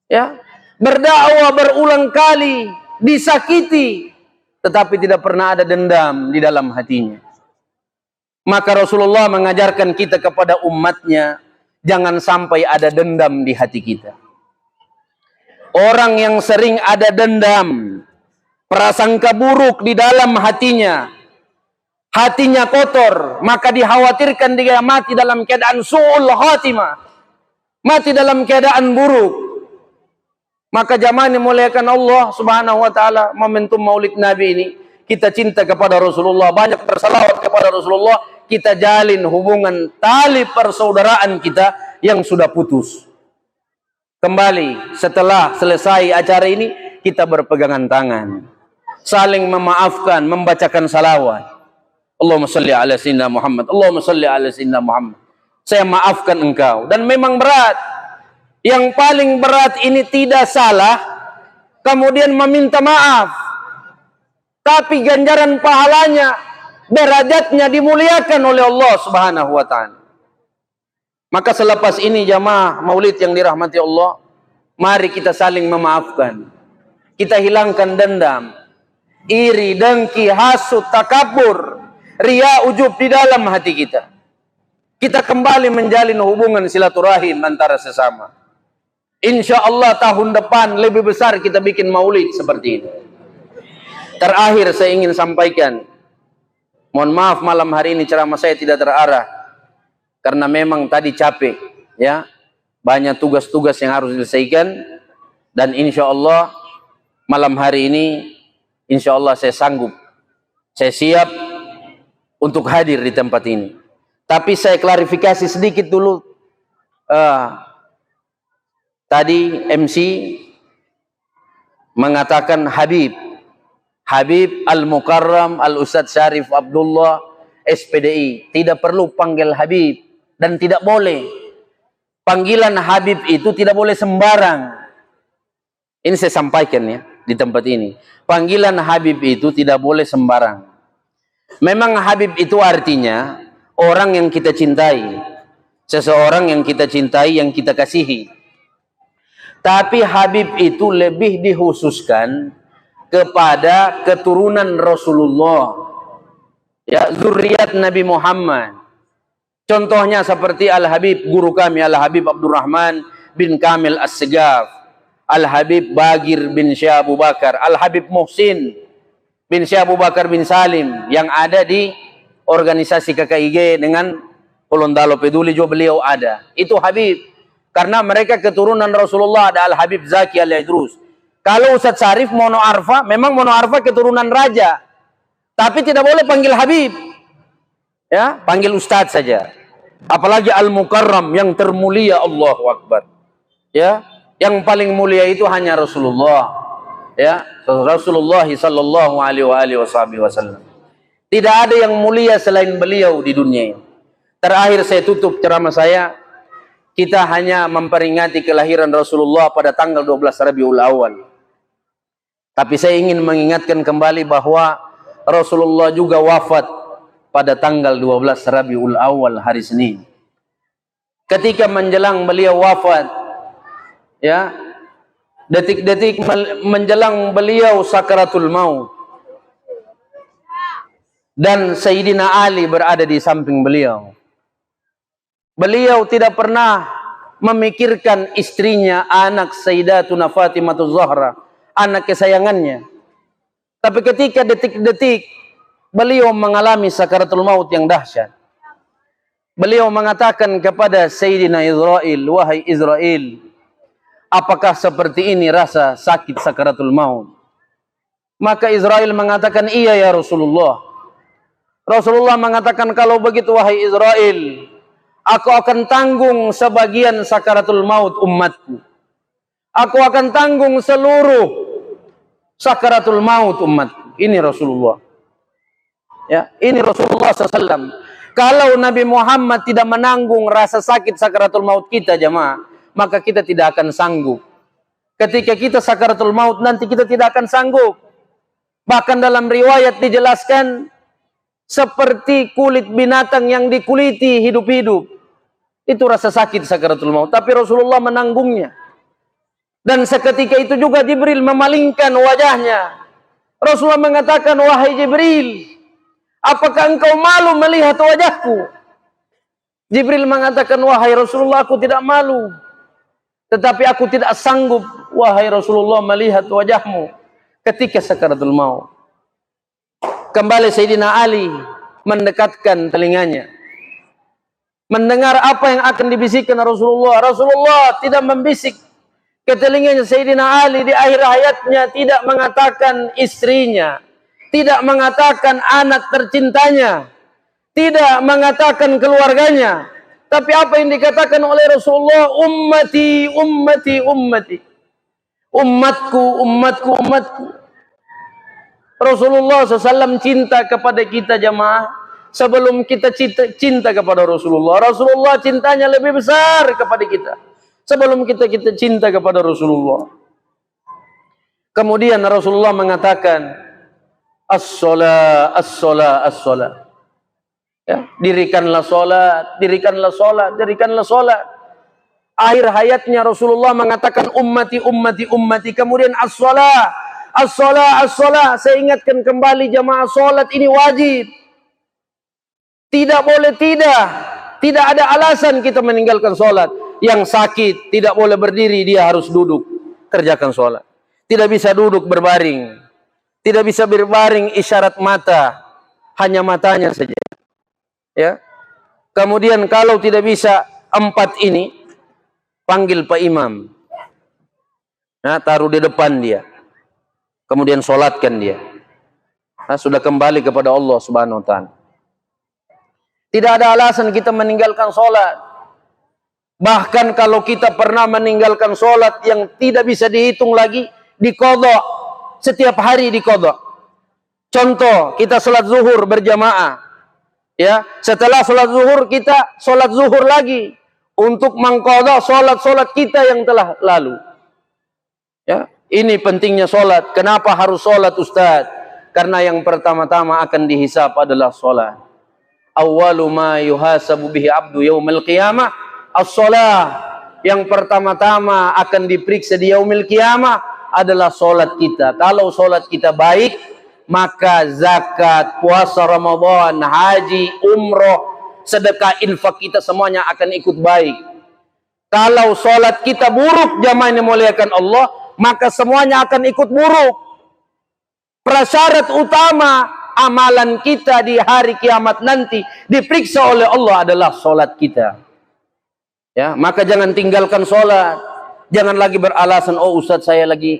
ya, berdakwah berulang kali, disakiti, tetapi tidak pernah ada dendam di dalam hatinya. Maka Rasulullah mengajarkan kita kepada umatnya, jangan sampai ada dendam di hati kita. Orang yang sering ada dendam, prasangka buruk di dalam hatinya, hatinya kotor, maka dikhawatirkan dia mati dalam keadaan su'ul khatimah, mati dalam keadaan buruk. Maka jamaah dimuliakan Allah subhanahu wa ta'ala, momentum maulid Nabi ini, kita cinta kepada Rasulullah, banyak bersalawat kepada Rasulullah, kita jalin hubungan tali persaudaraan kita yang sudah putus. Kembali setelah selesai acara ini, kita berpegangan tangan, saling memaafkan, membacakan salawat. Allahumma salli ala sayyidina Muhammad, Allahumma salli ala sayyidina Muhammad. Saya maafkan engkau. Dan memang berat. Yang paling berat ini tidak salah, kemudian meminta maaf, tapi ganjaran pahalanya, derajatnya dimuliakan oleh Allah subhanahu wa ta'ala. Maka selepas ini jamaah maulid yang dirahmati Allah, mari kita saling memaafkan. Kita hilangkan dendam, iri, dengki, hasud, takabur, ria, ujub di dalam hati kita. Kita kembali menjalin hubungan silaturahim antara sesama. Insya Allah tahun depan lebih besar kita bikin maulid seperti ini. Terakhir saya ingin sampaikan, mohon maaf malam hari ini ceramah saya tidak terarah, karena memang tadi capek, ya, banyak tugas-tugas yang harus diselesaikan, dan insya Allah malam hari ini, insya Allah saya sanggup, saya siap untuk hadir di tempat ini. Tapi saya klarifikasi sedikit dulu. Tadi MC mengatakan Habib Al-Mukarram Al-Ustadz Syarif Abdullah SPDI tidak perlu panggil Habib, dan tidak boleh. Panggilan Habib itu tidak boleh sembarang. Ini saya sampaikan ya di tempat ini. Panggilan Habib itu tidak boleh sembarang. Memang Habib itu artinya orang yang kita cintai. seseorang yang kita cintai, yang kita kasihi. Tapi Habib itu lebih dikhususkan kepada keturunan Rasulullah, ya, zuriat Nabi Muhammad. Contohnya seperti Al-Habib, guru kami Al-Habib Abdurrahman bin Kamil As-Segaf, Al-Habib Bagir bin Syekh Abu Bakar, Al-Habib Muhsin bin Syekh Abu Bakar bin Salim yang ada di organisasi KKIG dengan Gorontalo Peduli juga beliau ada. Itu Habib. Karena mereka keturunan Rasulullah, ada Al-Habib Zaki Al-Idrus. Kalau Ustadz Syarif Mono Arfa, memang Mono Arfa keturunan raja. Tapi tidak boleh panggil Habib. Ya, panggil Ustadz saja. Apalagi Al-Mukarram yang termulia, Allahu Akbar. Ya, yang paling mulia itu hanya Rasulullah. Ya, Rasulullah sallallahu alaihi wasallam. Tidak ada yang mulia selain beliau di dunia ini. Terakhir saya tutup ceramah saya, kita hanya memperingati kelahiran Rasulullah pada tanggal 12 Rabiul Awal. Tapi saya ingin mengingatkan kembali bahwa Rasulullah juga wafat pada tanggal 12 Rabiul Awal, hari Senin. Ketika menjelang beliau wafat, ya, detik-detik menjelang beliau sakaratul maut, dan Sayyidina Ali berada di samping beliau. Beliau tidak pernah memikirkan istrinya, anak Sayyidatuna Fatimah Zahra, anak kesayangannya. Tapi ketika detik-detik beliau mengalami sakaratul maut yang dahsyat, beliau mengatakan kepada Sayyidina Israel, wahai Israel, apakah seperti ini rasa sakit sakaratul maut? Maka Israel mengatakan, iya ya Rasulullah. Rasulullah mengatakan, kalau begitu wahai Israel, aku akan tanggung sebagian sakaratul maut umatku. Aku akan tanggung seluruh sakaratul maut umatku. Ini Rasulullah. Ya, ini Rasulullah SAW. Kalau Nabi Muhammad tidak menanggung rasa sakit sakaratul maut kita, jemaah, maka kita tidak akan sanggup. Ketika kita sakaratul maut nanti kita tidak akan sanggup. Bahkan dalam riwayat dijelaskan seperti kulit binatang yang dikuliti hidup-hidup. Itu rasa sakit sakaratul maut. Tapi Rasulullah menanggungnya. Dan seketika itu juga Jibril memalingkan wajahnya. Rasulullah mengatakan, wahai Jibril, apakah engkau malu melihat wajahku? Jibril mengatakan, wahai Rasulullah, aku tidak malu. Tetapi aku tidak sanggup, wahai Rasulullah, melihat wajahmu ketika sakaratul maut. Kembali Sayyidina Ali mendekatkan telinganya, mendengar apa yang akan dibisikkan Rasulullah. Rasulullah tidak membisik ke telinganya Sayyidina Ali di akhir hayatnya, tidak mengatakan istrinya, tidak mengatakan anak tercintanya, tidak mengatakan keluarganya. Tapi apa yang dikatakan oleh Rasulullah? Ummati, ummati, ummati. Umatku, umatku, umatku. Rasulullah SAW cinta kepada kita, jamaah, sebelum kita cinta kepada Rasulullah. Rasulullah cintanya lebih besar kepada kita sebelum kita cinta kepada Rasulullah. Kemudian Rasulullah mengatakan, as-salat, as-salat, as-salat. Ya, dirikanlah salat, dirikanlah salat, dirikanlah salat. Akhir hayatnya Rasulullah mengatakan, ummati, ummati, ummati. Kemudian as-salat, as-salat, as-salat. Saya ingatkan kembali, jamaah, salat ini wajib. Tidak boleh tidak. Tidak ada alasan kita meninggalkan salat. Yang sakit tidak boleh berdiri, dia harus duduk. Kerjakan salat. Tidak bisa duduk berbaring. Tidak bisa berbaring isyarat mata. Hanya matanya saja. Ya. Kemudian kalau tidak bisa empat ini, panggil Pak Imam. Nah, taruh di depan dia. Kemudian solatkan dia. Nah, sudah kembali kepada Allah Subhanahu wa ta'ala. Tidak ada alasan kita meninggalkan solat. Bahkan kalau kita pernah meninggalkan solat yang tidak bisa dihitung lagi, diqadha. Setiap hari diqadha. Contoh, kita solat zuhur berjamaah. Ya, setelah solat zuhur kita solat zuhur lagi untuk mengqadha solat-solat kita yang telah lalu. Ya, ini pentingnya solat. Kenapa harus solat, Ustaz? Karena yang pertama-tama akan dihisab adalah solat. awwalu ma yuhasabu bihi abdu yaumil qiyamah as-shalah. Yang pertama-tama akan diperiksa di yaumil qiyamah adalah solat kita. Kalau solat kita baik, maka zakat, puasa Ramadan, haji, umroh, sedekah, infak kita semuanya akan ikut baik. Kalau solat kita buruk, jamaah yang dimuliakan Allah, maka semuanya akan ikut buruk. Prasyarat utama amalan kita di hari kiamat nanti diperiksa oleh Allah adalah solat kita. Ya, maka jangan tinggalkan sholat. Jangan lagi beralasan, oh Ustadz saya lagi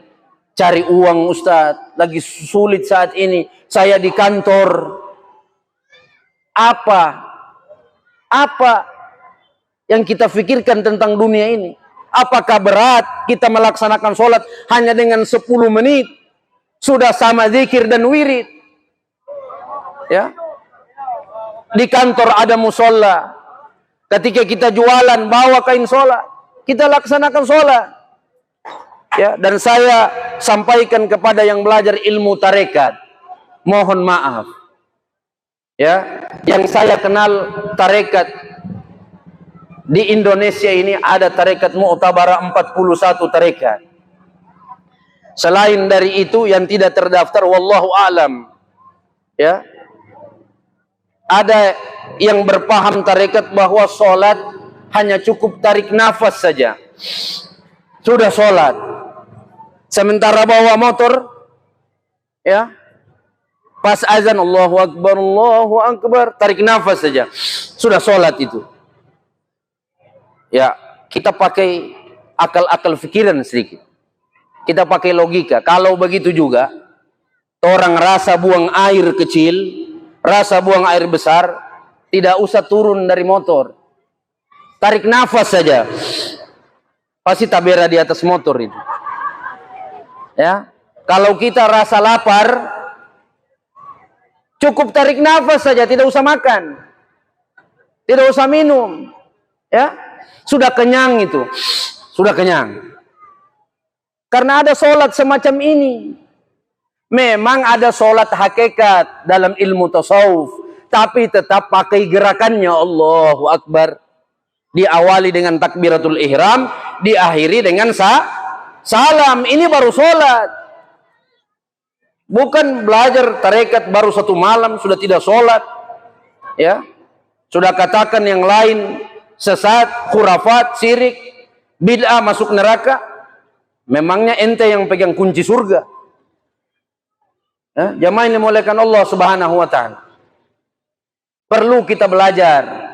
cari uang, Ustadz lagi sulit saat ini, saya di kantor. Apa yang kita pikirkan tentang dunia ini? Apakah berat kita melaksanakan sholat hanya dengan 10 menit sudah sama zikir dan wirid? Ya, di kantor ada musola. Ketika kita jualan, bawa kain sholat, kita laksanakan sholat. Ya, dan saya sampaikan kepada yang belajar ilmu tarekat, mohon maaf. Ya, yang saya kenal tarekat di Indonesia ini ada tarekat Mu'tabarah 41 tarekat. Selain dari itu yang tidak terdaftar, wallahu alam. Ya, ada yang berpaham tarekat bahwa sholat hanya cukup tarik nafas saja, sudah sholat. Sementara bawa motor, ya, pas azan Allahu Akbar, tarik nafas saja, sudah sholat itu. Ya, kita pakai akal-akal pikiran sedikit. Kita pakai logika. Kalau begitu juga, orang rasa buang air kecil, rasa buang air besar, tidak usah turun dari motor, tarik nafas saja, pasti tabera di atas motor itu. Ya, kalau kita rasa lapar, cukup tarik nafas saja, tidak usah makan, tidak usah minum. Ya, sudah kenyang itu, sudah kenyang. Karena ada sholat semacam ini. Memang ada sholat hakikat dalam ilmu tasawuf, tapi tetap pakai gerakannya Allahu Akbar. Diawali dengan takbiratul ihram, diakhiri dengan salam. Ini baru sholat. Bukan belajar tarekat baru 1 malam sudah tidak sholat. Ya, sudah katakan yang lain sesat, khurafat, syirik, bid'ah, masuk neraka. Memangnya ente yang pegang kunci surga? Ya, jamaah yang dimuliakan Allah Subhanahu wa taala. Perlu kita belajar.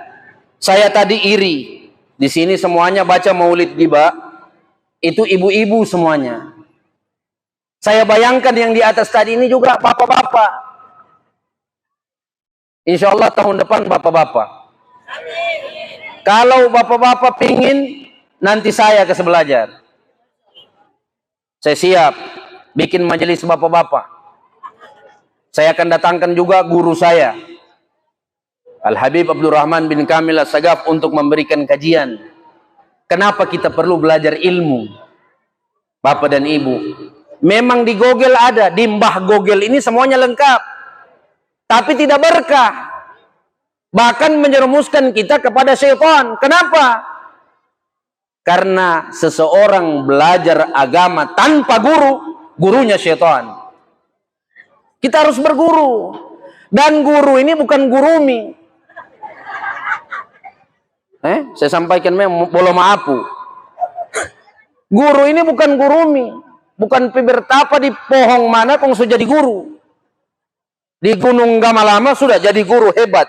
Saya tadi iri. Di sini semuanya baca Maulid Giba. Itu ibu-ibu semuanya. Saya bayangkan yang di atas tadi ini juga bapak-bapak. Insya Allah tahun depan bapak-bapak. Kalau bapak-bapak pingin, nanti saya kasih belajar. Saya siap bikin majelis bapak-bapak. Saya akan datangkan juga guru saya, Al-Habib Abdurrahman bin Kamil As-Sagaf, untuk memberikan kajian. Kenapa kita perlu belajar ilmu? Bapak dan Ibu, memang di Google ada, di Mbah Google ini semuanya lengkap, tapi tidak berkah. Bahkan menjerumuskan kita kepada syaitan. Kenapa? Karena seseorang belajar agama tanpa guru, gurunya syaitan. Kita harus berguru. Dan guru ini bukan gurumi. Saya sampaikan bolo maapu. Guru ini bukan gurumi. Bukan pibertapa di pohong mana kong sudah jadi guru. Di Gunung Gamalama sudah jadi guru hebat.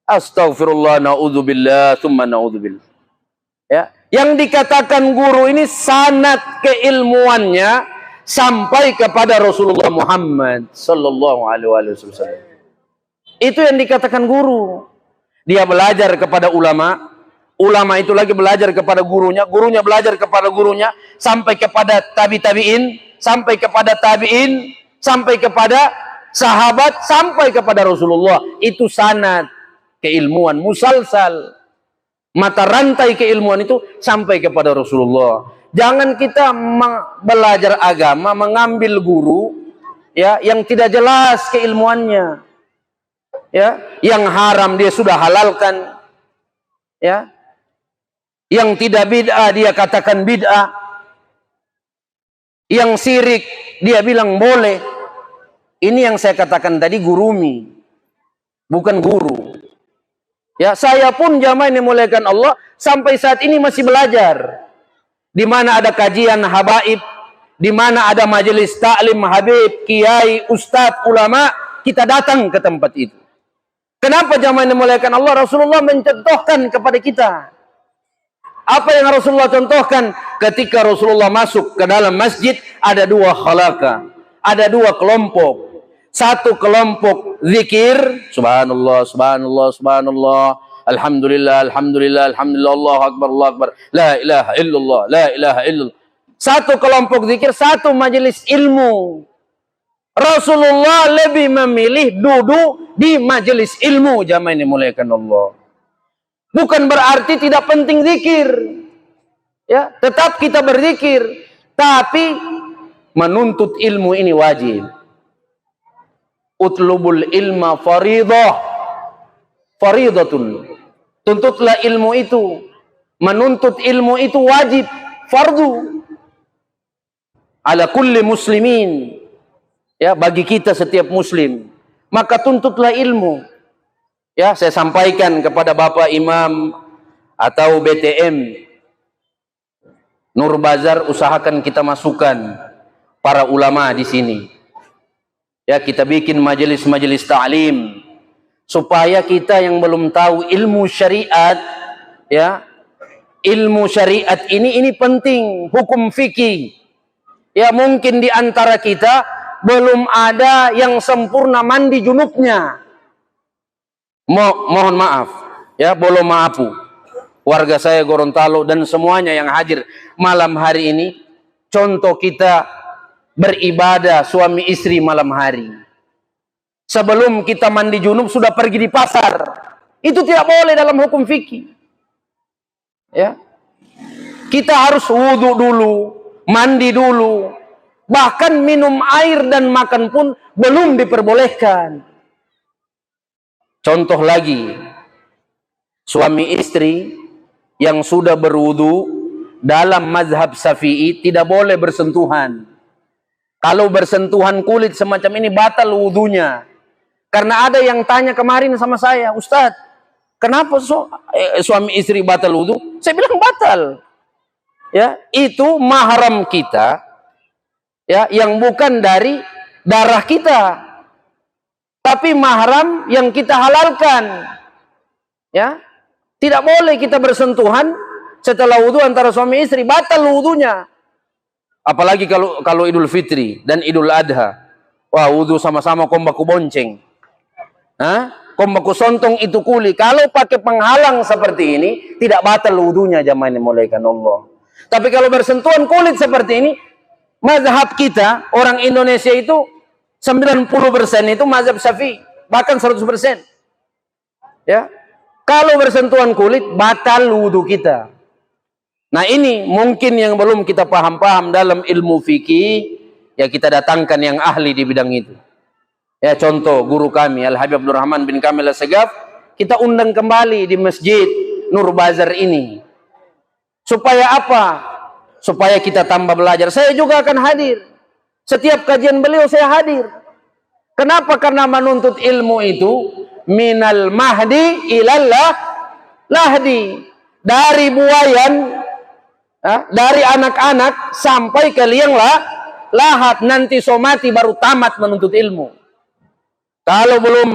Astagfirullah, na'udzubillah, thumma na'udzubillah. Ya, yang dikatakan guru ini sanad keilmuannya sampai kepada Rasulullah Muhammad sallallahu alaihi wasallam. Itu yang dikatakan guru. Dia belajar kepada ulama, ulama itu lagi belajar kepada gurunya, gurunya belajar kepada gurunya, sampai kepada tabi'in, sampai kepada tabi'in, sampai kepada sahabat, sampai kepada Rasulullah. Itu sanad keilmuan musalsal. Mata rantai keilmuan itu sampai kepada Rasulullah. Jangan kita belajar agama mengambil guru ya yang tidak jelas keilmuannya. Ya, yang haram dia sudah halalkan. Ya. Yang tidak bid'ah dia katakan bid'ah. Yang syirik dia bilang boleh. Ini yang saya katakan tadi gurumi, bukan guru. Ya, saya pun jamaah yang dimuliakan Allah sampai saat ini masih belajar. Di mana ada kajian habaib, di mana ada majelis taklim habib, kiai, ustadz, ulama, kita datang ke tempat itu. Kenapa jamaah yang dimuliakan Allah? Rasulullah mencontohkan kepada kita. Apa yang Rasulullah contohkan? Ketika Rasulullah masuk ke dalam masjid, ada dua khalaqah, ada dua kelompok. Satu kelompok zikir, subhanallah, subhanallah, subhanallah, alhamdulillah, alhamdulillah, alhamdulillah, Allahu akbar, Allahu akbar, la ilaha illallah, la ilaha illallah. Satu kelompok zikir, satu majelis ilmu. Rasulullah lebih memilih duduk di majelis ilmu, jamaah yang dimuliakan Allah. Bukan berarti tidak penting zikir. Ya, tetap kita berzikir, tapi menuntut ilmu ini wajib. Utlubul ilma faridah. Faridatun. Tuntutlah ilmu itu. Menuntut ilmu itu wajib, fardu. Ala kulli muslimin. Ya, bagi kita setiap muslim, maka tuntutlah ilmu. Ya, saya sampaikan kepada Bapak Imam atau BTM Nur Bazar, usahakan kita masukkan para ulama di sini. Ya, kita bikin majelis-majelis ta'lim supaya kita yang belum tahu ilmu syariat, ya, ilmu syariat ini penting, hukum fikih. Ya, mungkin di antara kita belum ada yang sempurna mandi junubnya. Mohon maaf, ya, belum maafu. Warga saya Gorontalo dan semuanya yang hadir malam hari ini, contoh kita beribadah suami istri malam hari. Sebelum kita mandi junub sudah pergi di pasar. Itu tidak boleh dalam hukum fikih. Ya. Kita harus wudu dulu, mandi dulu. Bahkan minum air dan makan pun belum diperbolehkan. Contoh lagi, suami istri yang sudah berwudu dalam mazhab Syafi'i tidak boleh bersentuhan. Kalau bersentuhan kulit semacam ini batal wudunya. Karena ada yang tanya kemarin sama saya, Ustadz, kenapa suami istri batal wudu? Saya bilang batal. Ya, itu mahram kita, ya, yang bukan dari darah kita, tapi mahram yang kita halalkan. Ya, tidak boleh kita bersentuhan setelah wudu antara suami istri, batal wudunya. Apalagi kalau Idul Fitri dan Idul Adha, wah, wudu sama-sama kombaku bonceng, kombaku sontong itu kuli. Kalau pakai penghalang seperti ini, tidak batal wudunya, jamaah yang dimuliakan Allah. Tapi kalau bersentuhan kulit seperti ini, mazhab kita, orang Indonesia itu 90% itu mazhab Syafi'i, bahkan 100%. Ya. Kalau bersentuhan kulit, batal wudu kita. Nah, ini mungkin yang belum kita paham-paham dalam ilmu fikih, ya kita datangkan yang ahli di bidang itu. Ya, contoh guru kami Al-Habib Abdul Rahman bin Kamil As-Segaf, kita undang kembali di Masjid Nur Bazar ini. Supaya apa? Supaya kita tambah belajar. Saya juga akan hadir. Setiap kajian beliau saya hadir. Kenapa? Karena menuntut ilmu itu minal mahdi ilallah lahdi. Dari buayan, dari anak-anak sampai ke liang lahat, nanti somati baru tamat menuntut ilmu. Kalau belum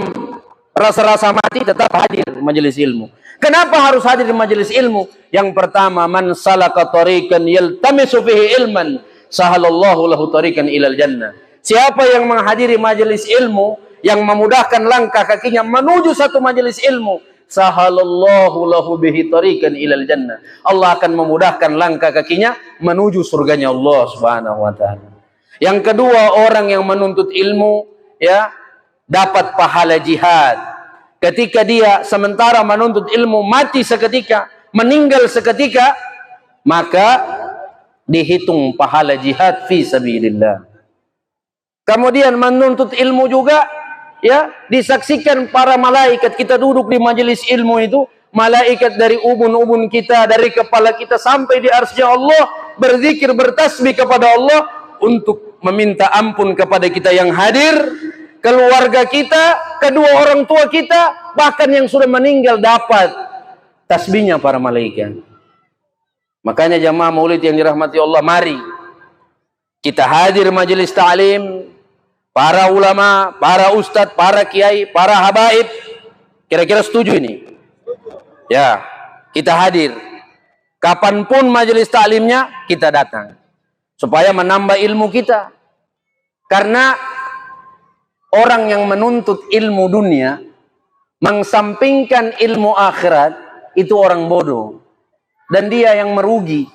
rasa-rasa mati, tetap hadir majelis ilmu. Kenapa harus hadir di majelis ilmu? Yang pertama, man salaka tariqan yaltamisu fihi ilman, sahalallahu lahu tariqan ilal jannah. Siapa yang menghadiri majelis ilmu, yang memudahkan langkah kakinya menuju satu majelis ilmu, sahalallahu lahu bihi tariqan ilal jannah. Allah akan memudahkan langkah kakinya menuju surganya Allah Subhanahu wa taala. Yang kedua, orang yang menuntut ilmu, ya, dapat pahala jihad. Ketika dia sementara menuntut ilmu mati seketika, meninggal seketika, maka dihitung pahala jihad fi sabilillah. Kemudian menuntut ilmu juga ya, disaksikan para malaikat. Kita duduk di majelis ilmu itu, malaikat dari ubun-ubun kita, dari kepala kita sampai di arsy Allah, berzikir, bertasbih kepada Allah untuk meminta ampun kepada kita yang hadir, keluarga kita, kedua orang tua kita, bahkan yang sudah meninggal dapat tasbihnya para malaikat. Makanya jamaah maulid yang dirahmati Allah, mari kita hadir majelis ta'lim, para ulama, para ustadz, para kiai, para habaib. Kira-kira setuju ini? Ya, kita hadir. Kapanpun majelis ta'limnya, kita datang. Supaya menambah ilmu kita. Karena orang yang menuntut ilmu dunia, mengesampingkan ilmu akhirat, itu orang bodoh. Dan dia yang merugi.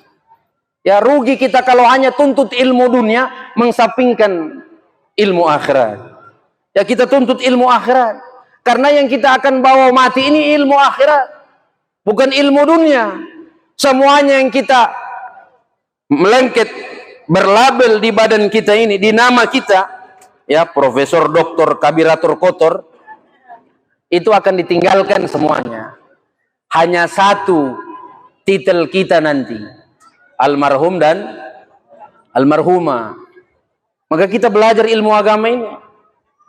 Ya, rugi kita kalau hanya tuntut ilmu dunia, mengesampingkan ilmu akhirat. Ya, kita tuntut ilmu akhirat. Karena yang kita akan bawa mati ini ilmu akhirat. Bukan ilmu dunia. Semuanya yang kita melengket, berlabel di badan kita ini, di nama kita, ya, profesor, doktor, kabirator, kotor, itu akan ditinggalkan semuanya. Hanya satu titel kita nanti, almarhum dan almarhumah. Maka kita belajar ilmu agama ini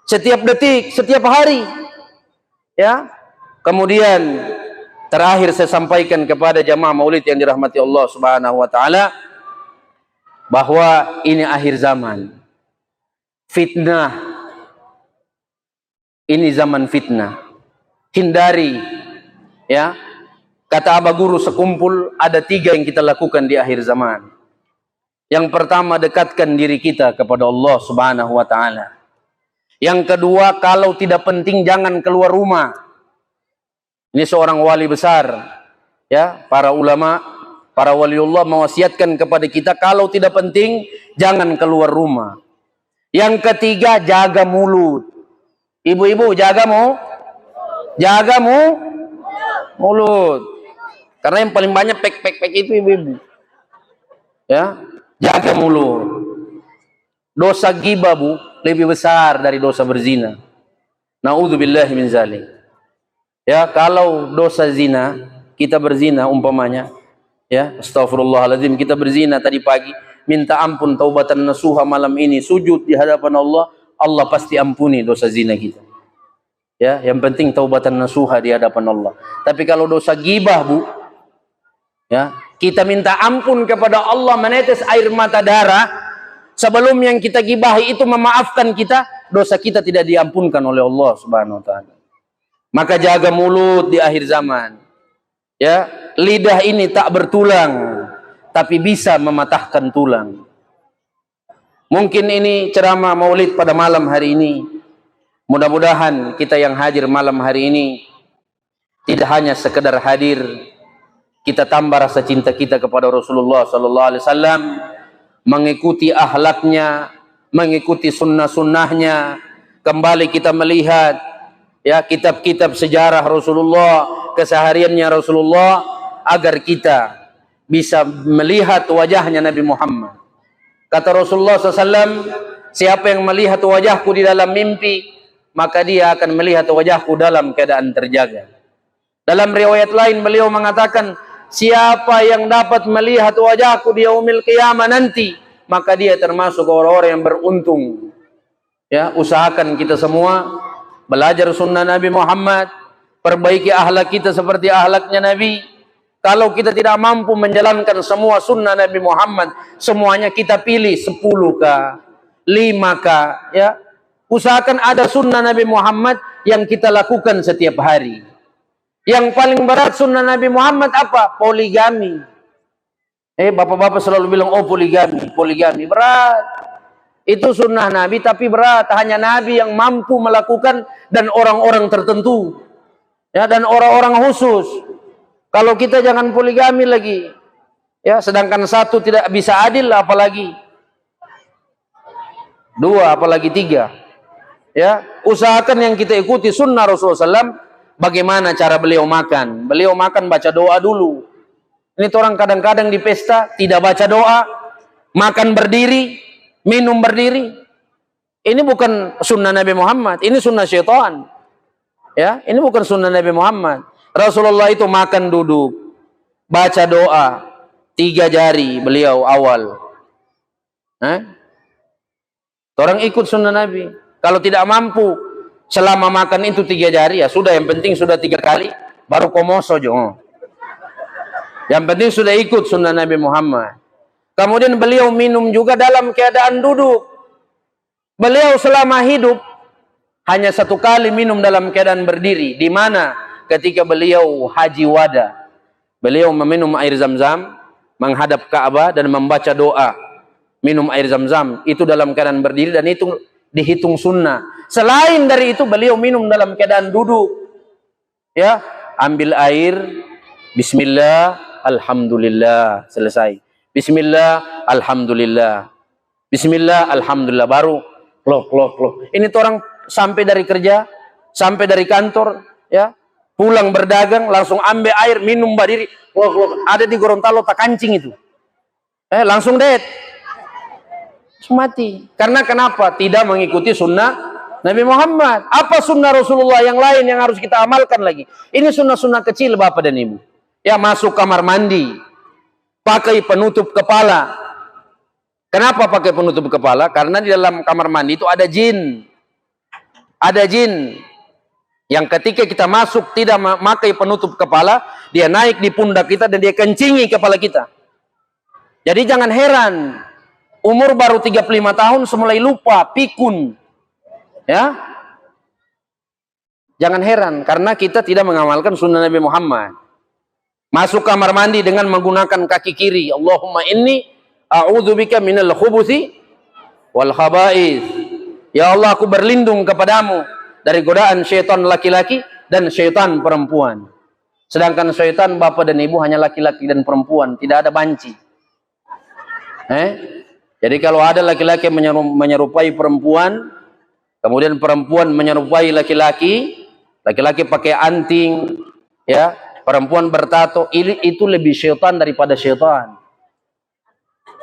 setiap detik, setiap hari, ya. Kemudian terakhir saya sampaikan kepada jamaah maulid yang dirahmati Allah Subhanahu wa taala, bahwa ini akhir zaman. Fitnah. Ini zaman fitnah. Hindari, ya. Kata Aba Guru sekumpul, ada 3 yang kita lakukan di akhir zaman. Yang pertama, dekatkan diri kita kepada Allah Subhanahu wa taala. Yang kedua, kalau tidak penting jangan keluar rumah. Ini seorang wali besar, ya, para ulama, para waliullah mewasiatkan kepada kita, kalau tidak penting jangan keluar rumah. Yang ketiga, jaga mulut. Ibu-ibu, jaga mulut. Karena yang paling banyak pek itu ibu-ibu. Ya, jaga mulut. Dosa ghibah, Bu, lebih besar dari dosa berzina. Na'udzubillahi min zalik. Ya, kalau dosa zina, kita berzina umpamanya, ya, astagfirullahaladzim, kita berzina tadi pagi, minta ampun taubatan nasuha malam ini, sujud di hadapan Allah, Allah pasti ampuni dosa zina kita. Ya, yang penting taubatan nasuha di hadapan Allah. Tapi kalau dosa ghibah, Bu, ya, kita minta ampun kepada Allah, menetes air mata darah, sebelum yang kita gibahi itu memaafkan kita, dosa kita tidak diampunkan oleh Allah Subhanahu wa taala. Maka jaga mulut di akhir zaman. Ya, lidah ini tak bertulang, tapi bisa mematahkan tulang. Mungkin ini ceramah maulid pada malam hari ini. Mudah-mudahan kita yang hadir malam hari ini tidak hanya sekedar hadir, kita tambah rasa cinta kita kepada Rasulullah sallallahu alaihi wasallam, mengikuti akhlaknya, mengikuti sunnah-sunnahnya. Kembali kita melihat, ya, kitab-kitab sejarah Rasulullah, kesehariannya Rasulullah, agar kita bisa melihat wajahnya Nabi Muhammad. Kata Rasulullah SAW, siapa yang melihat wajahku di dalam mimpi, maka dia akan melihat wajahku dalam keadaan terjaga. Dalam riwayat lain beliau mengatakan, siapa yang dapat melihat wajahku di yaumil qiyamah nanti, maka dia termasuk orang-orang yang beruntung. Ya, usahakan kita semua belajar sunnah Nabi Muhammad, perbaiki akhlak kita seperti akhlaknya Nabi. Kalau kita tidak mampu menjalankan semua sunnah Nabi Muhammad, semuanya kita pilih 10kah, 5kah, ya. Usahakan ada sunnah Nabi Muhammad yang kita lakukan setiap hari. Yang paling berat sunnah Nabi Muhammad apa? Poligami. Bapak-bapak selalu bilang, oh poligami berat. Itu sunnah Nabi tapi berat. Hanya Nabi yang mampu melakukan dan orang-orang tertentu, ya, dan orang-orang khusus. Kalau kita jangan poligami lagi, ya, sedangkan satu tidak bisa adil, apalagi 2, apalagi 3. Ya, usahakan yang kita ikuti sunnah Rasulullah SAW. Bagaimana cara beliau makan? Beliau makan baca doa dulu. Ini orang kadang-kadang di pesta tidak baca doa, makan berdiri, minum berdiri. Ini bukan sunnah Nabi Muhammad, ini sunnah syaitan. Ya, ini bukan sunnah Nabi Muhammad. Rasulullah itu makan duduk, baca doa, 3 jari beliau awal. Orang ikut sunnah Nabi. Kalau tidak mampu selama makan itu 3 jari, ya sudah, yang penting sudah 3 kali, baru komoso jo. Yang penting sudah ikut sunnah Nabi Muhammad. Kemudian beliau minum juga dalam keadaan duduk. Beliau selama hidup hanya 1 kali minum dalam keadaan berdiri. Di mana? Ketika beliau haji wada. Beliau meminum air zam-zam, menghadap Ka'bah dan membaca doa. Minum air zam-zam. Itu dalam keadaan berdiri dan itu dihitung sunnah. Selain dari itu beliau minum dalam keadaan duduk. Ya, ambil air, bismillah, alhamdulillah, selesai. Bismillah, alhamdulillah. Bismillah, alhamdulillah, baru loh. Ini tuh orang sampai dari kerja, sampai dari kantor, ya, pulang berdagang, langsung ambil air, minum berdiri. Ada di Gorontalo tak kancing itu. Langsung dead. Mati. Karena kenapa? Tidak mengikuti sunnah Nabi Muhammad. Apa sunnah Rasulullah yang lain yang harus kita amalkan lagi? Ini sunnah-sunnah kecil Bapak dan Ibu. Ya, masuk kamar mandi, pakai penutup kepala. Kenapa pakai penutup kepala? Karena di dalam kamar mandi itu ada jin. Ada jin yang ketika kita masuk tidak memakai penutup kepala, dia naik di pundak kita dan dia kencingi kepala kita. Jadi jangan heran, umur baru 35 tahun semulai lupa, pikun. Ya. Jangan heran karena kita tidak mengamalkan sunnah Nabi Muhammad. Masuk kamar mandi dengan menggunakan kaki kiri. Allahumma inni a'udzubika minal khubuthi wal khaba'ith. Ya Allah, aku berlindung kepadamu dari godaan syaitan laki-laki dan syaitan perempuan. Sedangkan syaitan Bapak dan Ibu hanya laki-laki dan perempuan, tidak ada banci. Jadi kalau ada laki-laki menyerupai perempuan, kemudian perempuan menyerupai laki-laki, laki-laki pakai anting, ya, perempuan bertato, itu lebih syaitan daripada syaitan.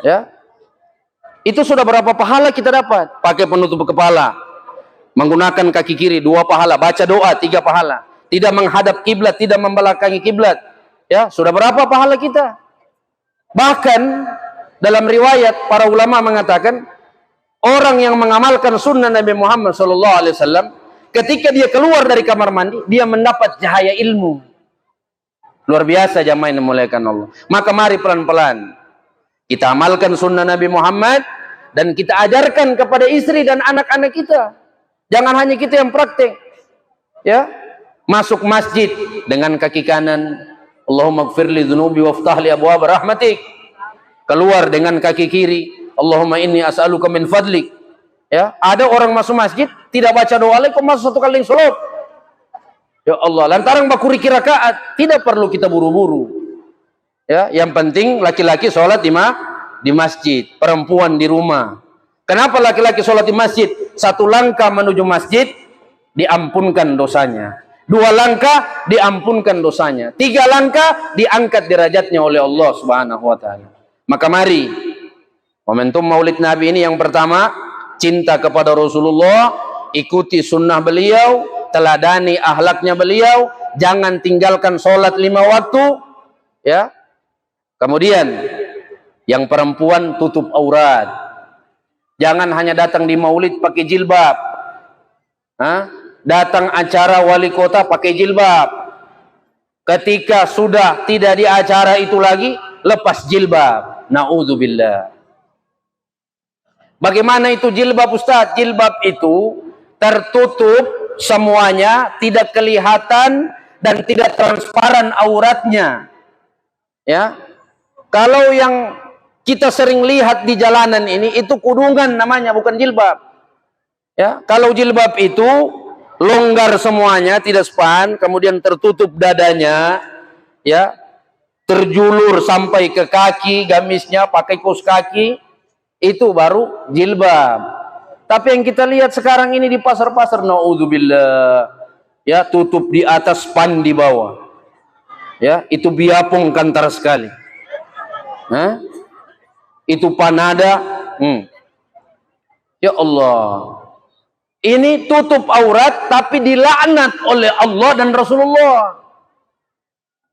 Ya. Itu sudah berapa pahala kita dapat? Pakai penutup kepala, menggunakan kaki kiri 2 pahala, baca doa 3 pahala, tidak menghadap kiblat, tidak membelakangi kiblat. Ya, sudah berapa pahala kita? Bahkan dalam riwayat para ulama mengatakan orang yang mengamalkan sunnah Nabi Muhammad SAW, ketika dia keluar dari kamar mandi, dia mendapat cahaya ilmu. Luar biasa jamaah yang dimuliakan Allah. Maka mari pelan-pelan kita amalkan sunnah Nabi Muhammad dan kita ajarkan kepada istri dan anak-anak kita. Jangan hanya kita yang praktek. Ya, masuk masjid dengan kaki kanan, Allahumma gfirli dzunubi waftah li abwaab rahmatik. Keluar dengan kaki kiri, Allahumma inni as'aluka min fadlik. Ya, ada orang masuk masjid tidak baca doa lagi, kok masuk 1 kali salat. Ya Allah, lantaran bakuri rakaat, tidak perlu kita buru-buru. Ya, yang penting laki-laki sholat di masjid, perempuan di rumah. Kenapa laki-laki sholat di masjid? 1 langkah menuju masjid diampunkan dosanya. 2 langkah diampunkan dosanya. 3 langkah diangkat derajatnya oleh Allah Subhanahu wa taala. Maka mari momentum Maulid Nabi ini yang pertama, cinta kepada Rasulullah, ikuti sunnah beliau, teladani akhlaknya beliau, jangan tinggalkan sholat 5 waktu, ya. Kemudian yang perempuan tutup aurat, jangan hanya datang di Maulid pakai jilbab, datang acara wali kota pakai jilbab, ketika sudah tidak di acara itu lagi lepas jilbab. Na'udzubillah. Bagaimana itu jilbab Ustaz? Jilbab itu tertutup semuanya, tidak kelihatan dan tidak transparan auratnya. Ya. Kalau yang kita sering lihat di jalanan ini itu kudungan namanya, bukan jilbab. Ya, kalau jilbab itu longgar semuanya, tidak span, kemudian tertutup dadanya, ya, terjulur sampai ke kaki, gamisnya pakai kaos kaki, itu baru jilbab. Tapi yang kita lihat sekarang ini di pasar-pasar, naudzubillah, ya, tutup di atas, span di bawah, ya, itu biapung kantar sekali. Itu panada, ya Allah, Ini tutup aurat tapi dilaknat oleh Allah dan Rasulullah.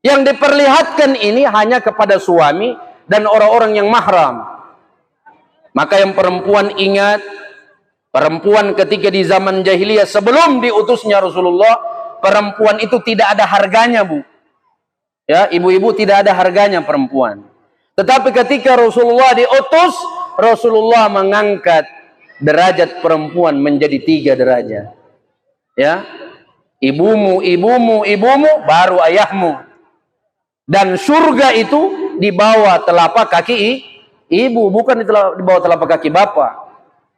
Yang diperlihatkan ini hanya kepada suami dan orang-orang yang mahram. Maka yang perempuan ingat, perempuan ketika di zaman jahiliyah sebelum diutusnya Rasulullah, perempuan itu tidak ada harganya, Bu. Ya, ibu-ibu tidak ada harganya perempuan. Tetapi ketika Rasulullah diutus, Rasulullah mengangkat derajat perempuan menjadi 3 derajat. Ya. Ibumu, baru ayahmu. Dan surga itu di bawah telapak kaki ibu, bukan di bawah telapak kaki bapak.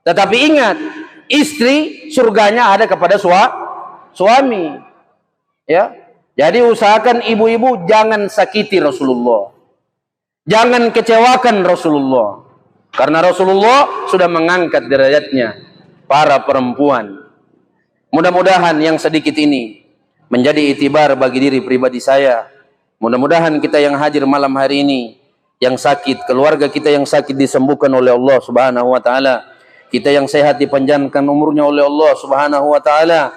Tetapi ingat, istri surganya ada kepada suami. Ya. Jadi usahakan ibu-ibu jangan sakiti Rasulullah. Jangan kecewakan Rasulullah. Karena Rasulullah sudah mengangkat derajatnya para perempuan. Mudah-mudahan yang sedikit ini menjadi itibar bagi diri pribadi saya. Mudah-mudahan kita yang hadir malam hari ini, yang sakit, keluarga kita yang sakit disembuhkan oleh Allah Subhanahu wa taala. Kita yang sehat dipanjangkan umurnya oleh Allah Subhanahu wa taala.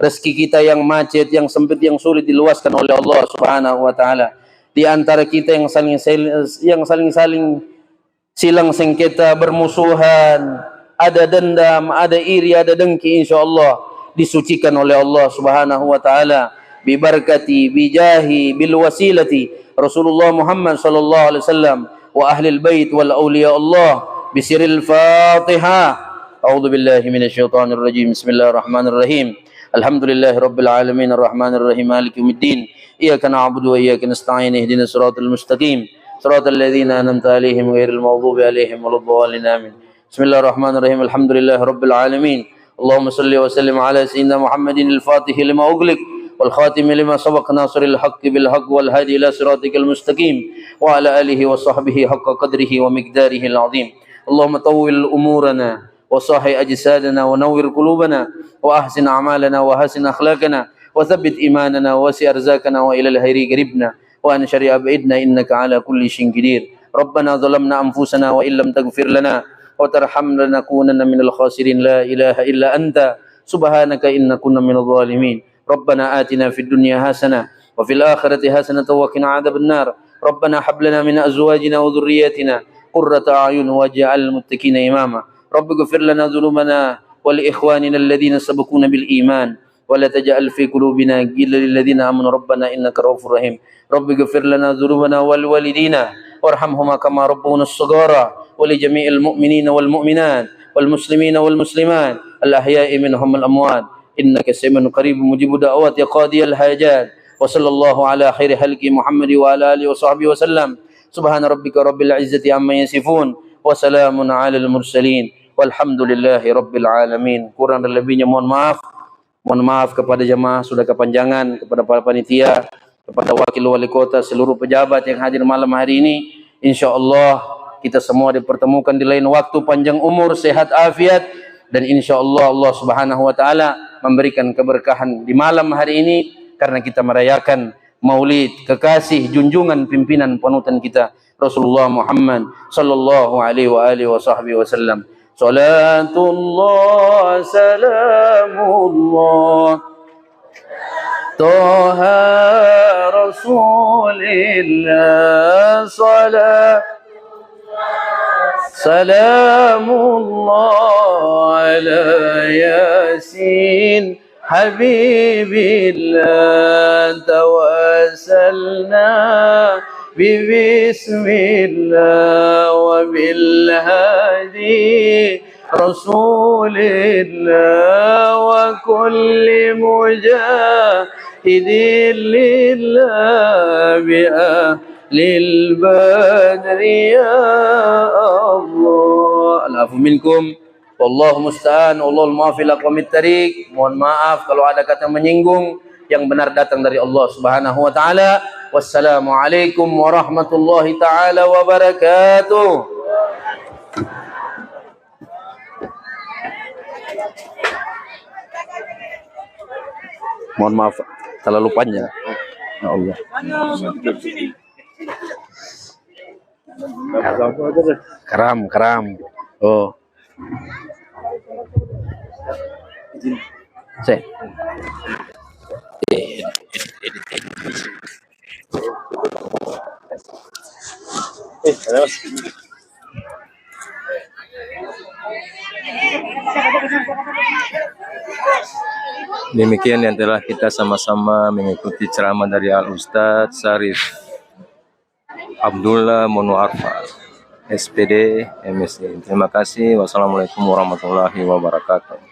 Rezeki kita yang macet, yang sempit, yang sulit diluaskan oleh Allah Subhanahu wa taala. Di antara kita yang saling silang sengketa, bermusuhan, ada dendam, ada iri, ada dengki, insyaallah disucikan oleh Allah Subhanahu wa taala bi barakati bi jahi bil wasilati Rasulullah Muhammad sallallahu alaihi wasallam wa ahli bait wal auliya Allah bi sirril Fatihah. A'udzu billahi minasyaitonir rajim. Bismillahirrahmanirrahim. Alhamdulillahi rabbil alamin arrahmanir rahim maliki yaumiddin. Iyyaka na'budu wa iyyaka nasta'in ihdinas siratal mustaqim. صراط الذين أنعمت عليهم غير المغضوب عليهم ولا الضالين آمين. بسم الله الرحمن الرحيم. الحمد لله رب العالمين. اللهم صل وسلم على سيدنا محمد الفاتح لما أغلق والخاتم لما سبق ناصر الحق بالحق والهادي إلى صراطك المستقيم وعلى آله وصحبه حق قدره ومقداره العظيم. اللهم طول أمورنا وصحي أجسادنا ونور قلوبنا وأحسن أعمالنا وحسن أخلاقنا وثبت إيماننا ووسع أرزاقنا وإلى الخير قربنا وأن شريع بإذنا إنك على كل شيء قدير. ربنا ظلمنا أنفسنا وإن لم تغفر لنا وترحمنا لنكونن من الخاسرين. لا إله إلا أنت سبحانك إنا كنا من الظالمين. ربنا آتنا في الدنيا حسنة وفي الآخرة حسنة وقنا عذاب النار. ربنا هب لنا من أزواجنا وذرياتنا قرة أعين واجعل المتقين إماما. رب اغفر لنا ذنوبنا ولإخواننا الذين سبقونا بالإيمان ولا تجعل في قلوبنا غلا للذين آمنوا ربنا إنك رؤوف رحيم. رب اغفر لنا ذنوبنا والوالدينا وارحمهما كما ربونا الصغارى ولجميع المؤمنين والمؤمنات والمسلمين والمسلمات الأحياء منهم الأموات إنك سميع قريب مجيب دعوات يا قاضي الحاجات. وصلى الله على خير خلق محمد وعلى آله وصحبه وسلم. سبحان ربك رب العزة عما يصفون وسلام على المرسلين والحمد لله رب العالمين. Kurang dan lebihnya mohon maaf kepada jemaah sudah kepanjangan, kepada para panitia, kepada wakil wali kota, seluruh pejabat yang hadir malam hari ini. InsyaAllah kita semua dipertemukan di lain waktu, panjang umur, sehat afiat, dan insyaallah Allah Subhanahu wa taala memberikan keberkahan di malam hari ini karena kita merayakan Maulid kekasih junjungan pimpinan panutan kita Rasulullah Muhammad sallallahu alaihi wa alihi wasallam. Salatullah salamullah Toha Rasulillah salamullah ala Yasin Habibillah tawassalna bismillah wa bil hadi Rasulillah wa kulli mujahidin lillah bi ahlil badri ya Allah. Al-afu minkum wallahu musta'an wallahul muwaffiq aqwamit thariq. Mohon maaf kalau ada kata menyinggung, yang benar datang dari Allah Subhanahu wa taala. Wassalamualaikum warahmatullahi taala wabarakatuh. Mohon maaf terlalu panjang. Ya Allah. Keram. Oh. Saya. Demikian yang telah kita sama-sama mengikuti ceramah dari Al-Ustadz Syarif Abdullah Monoarfa, SPD, MSI. Terima kasih. Wassalamualaikum warahmatullahi wabarakatuh.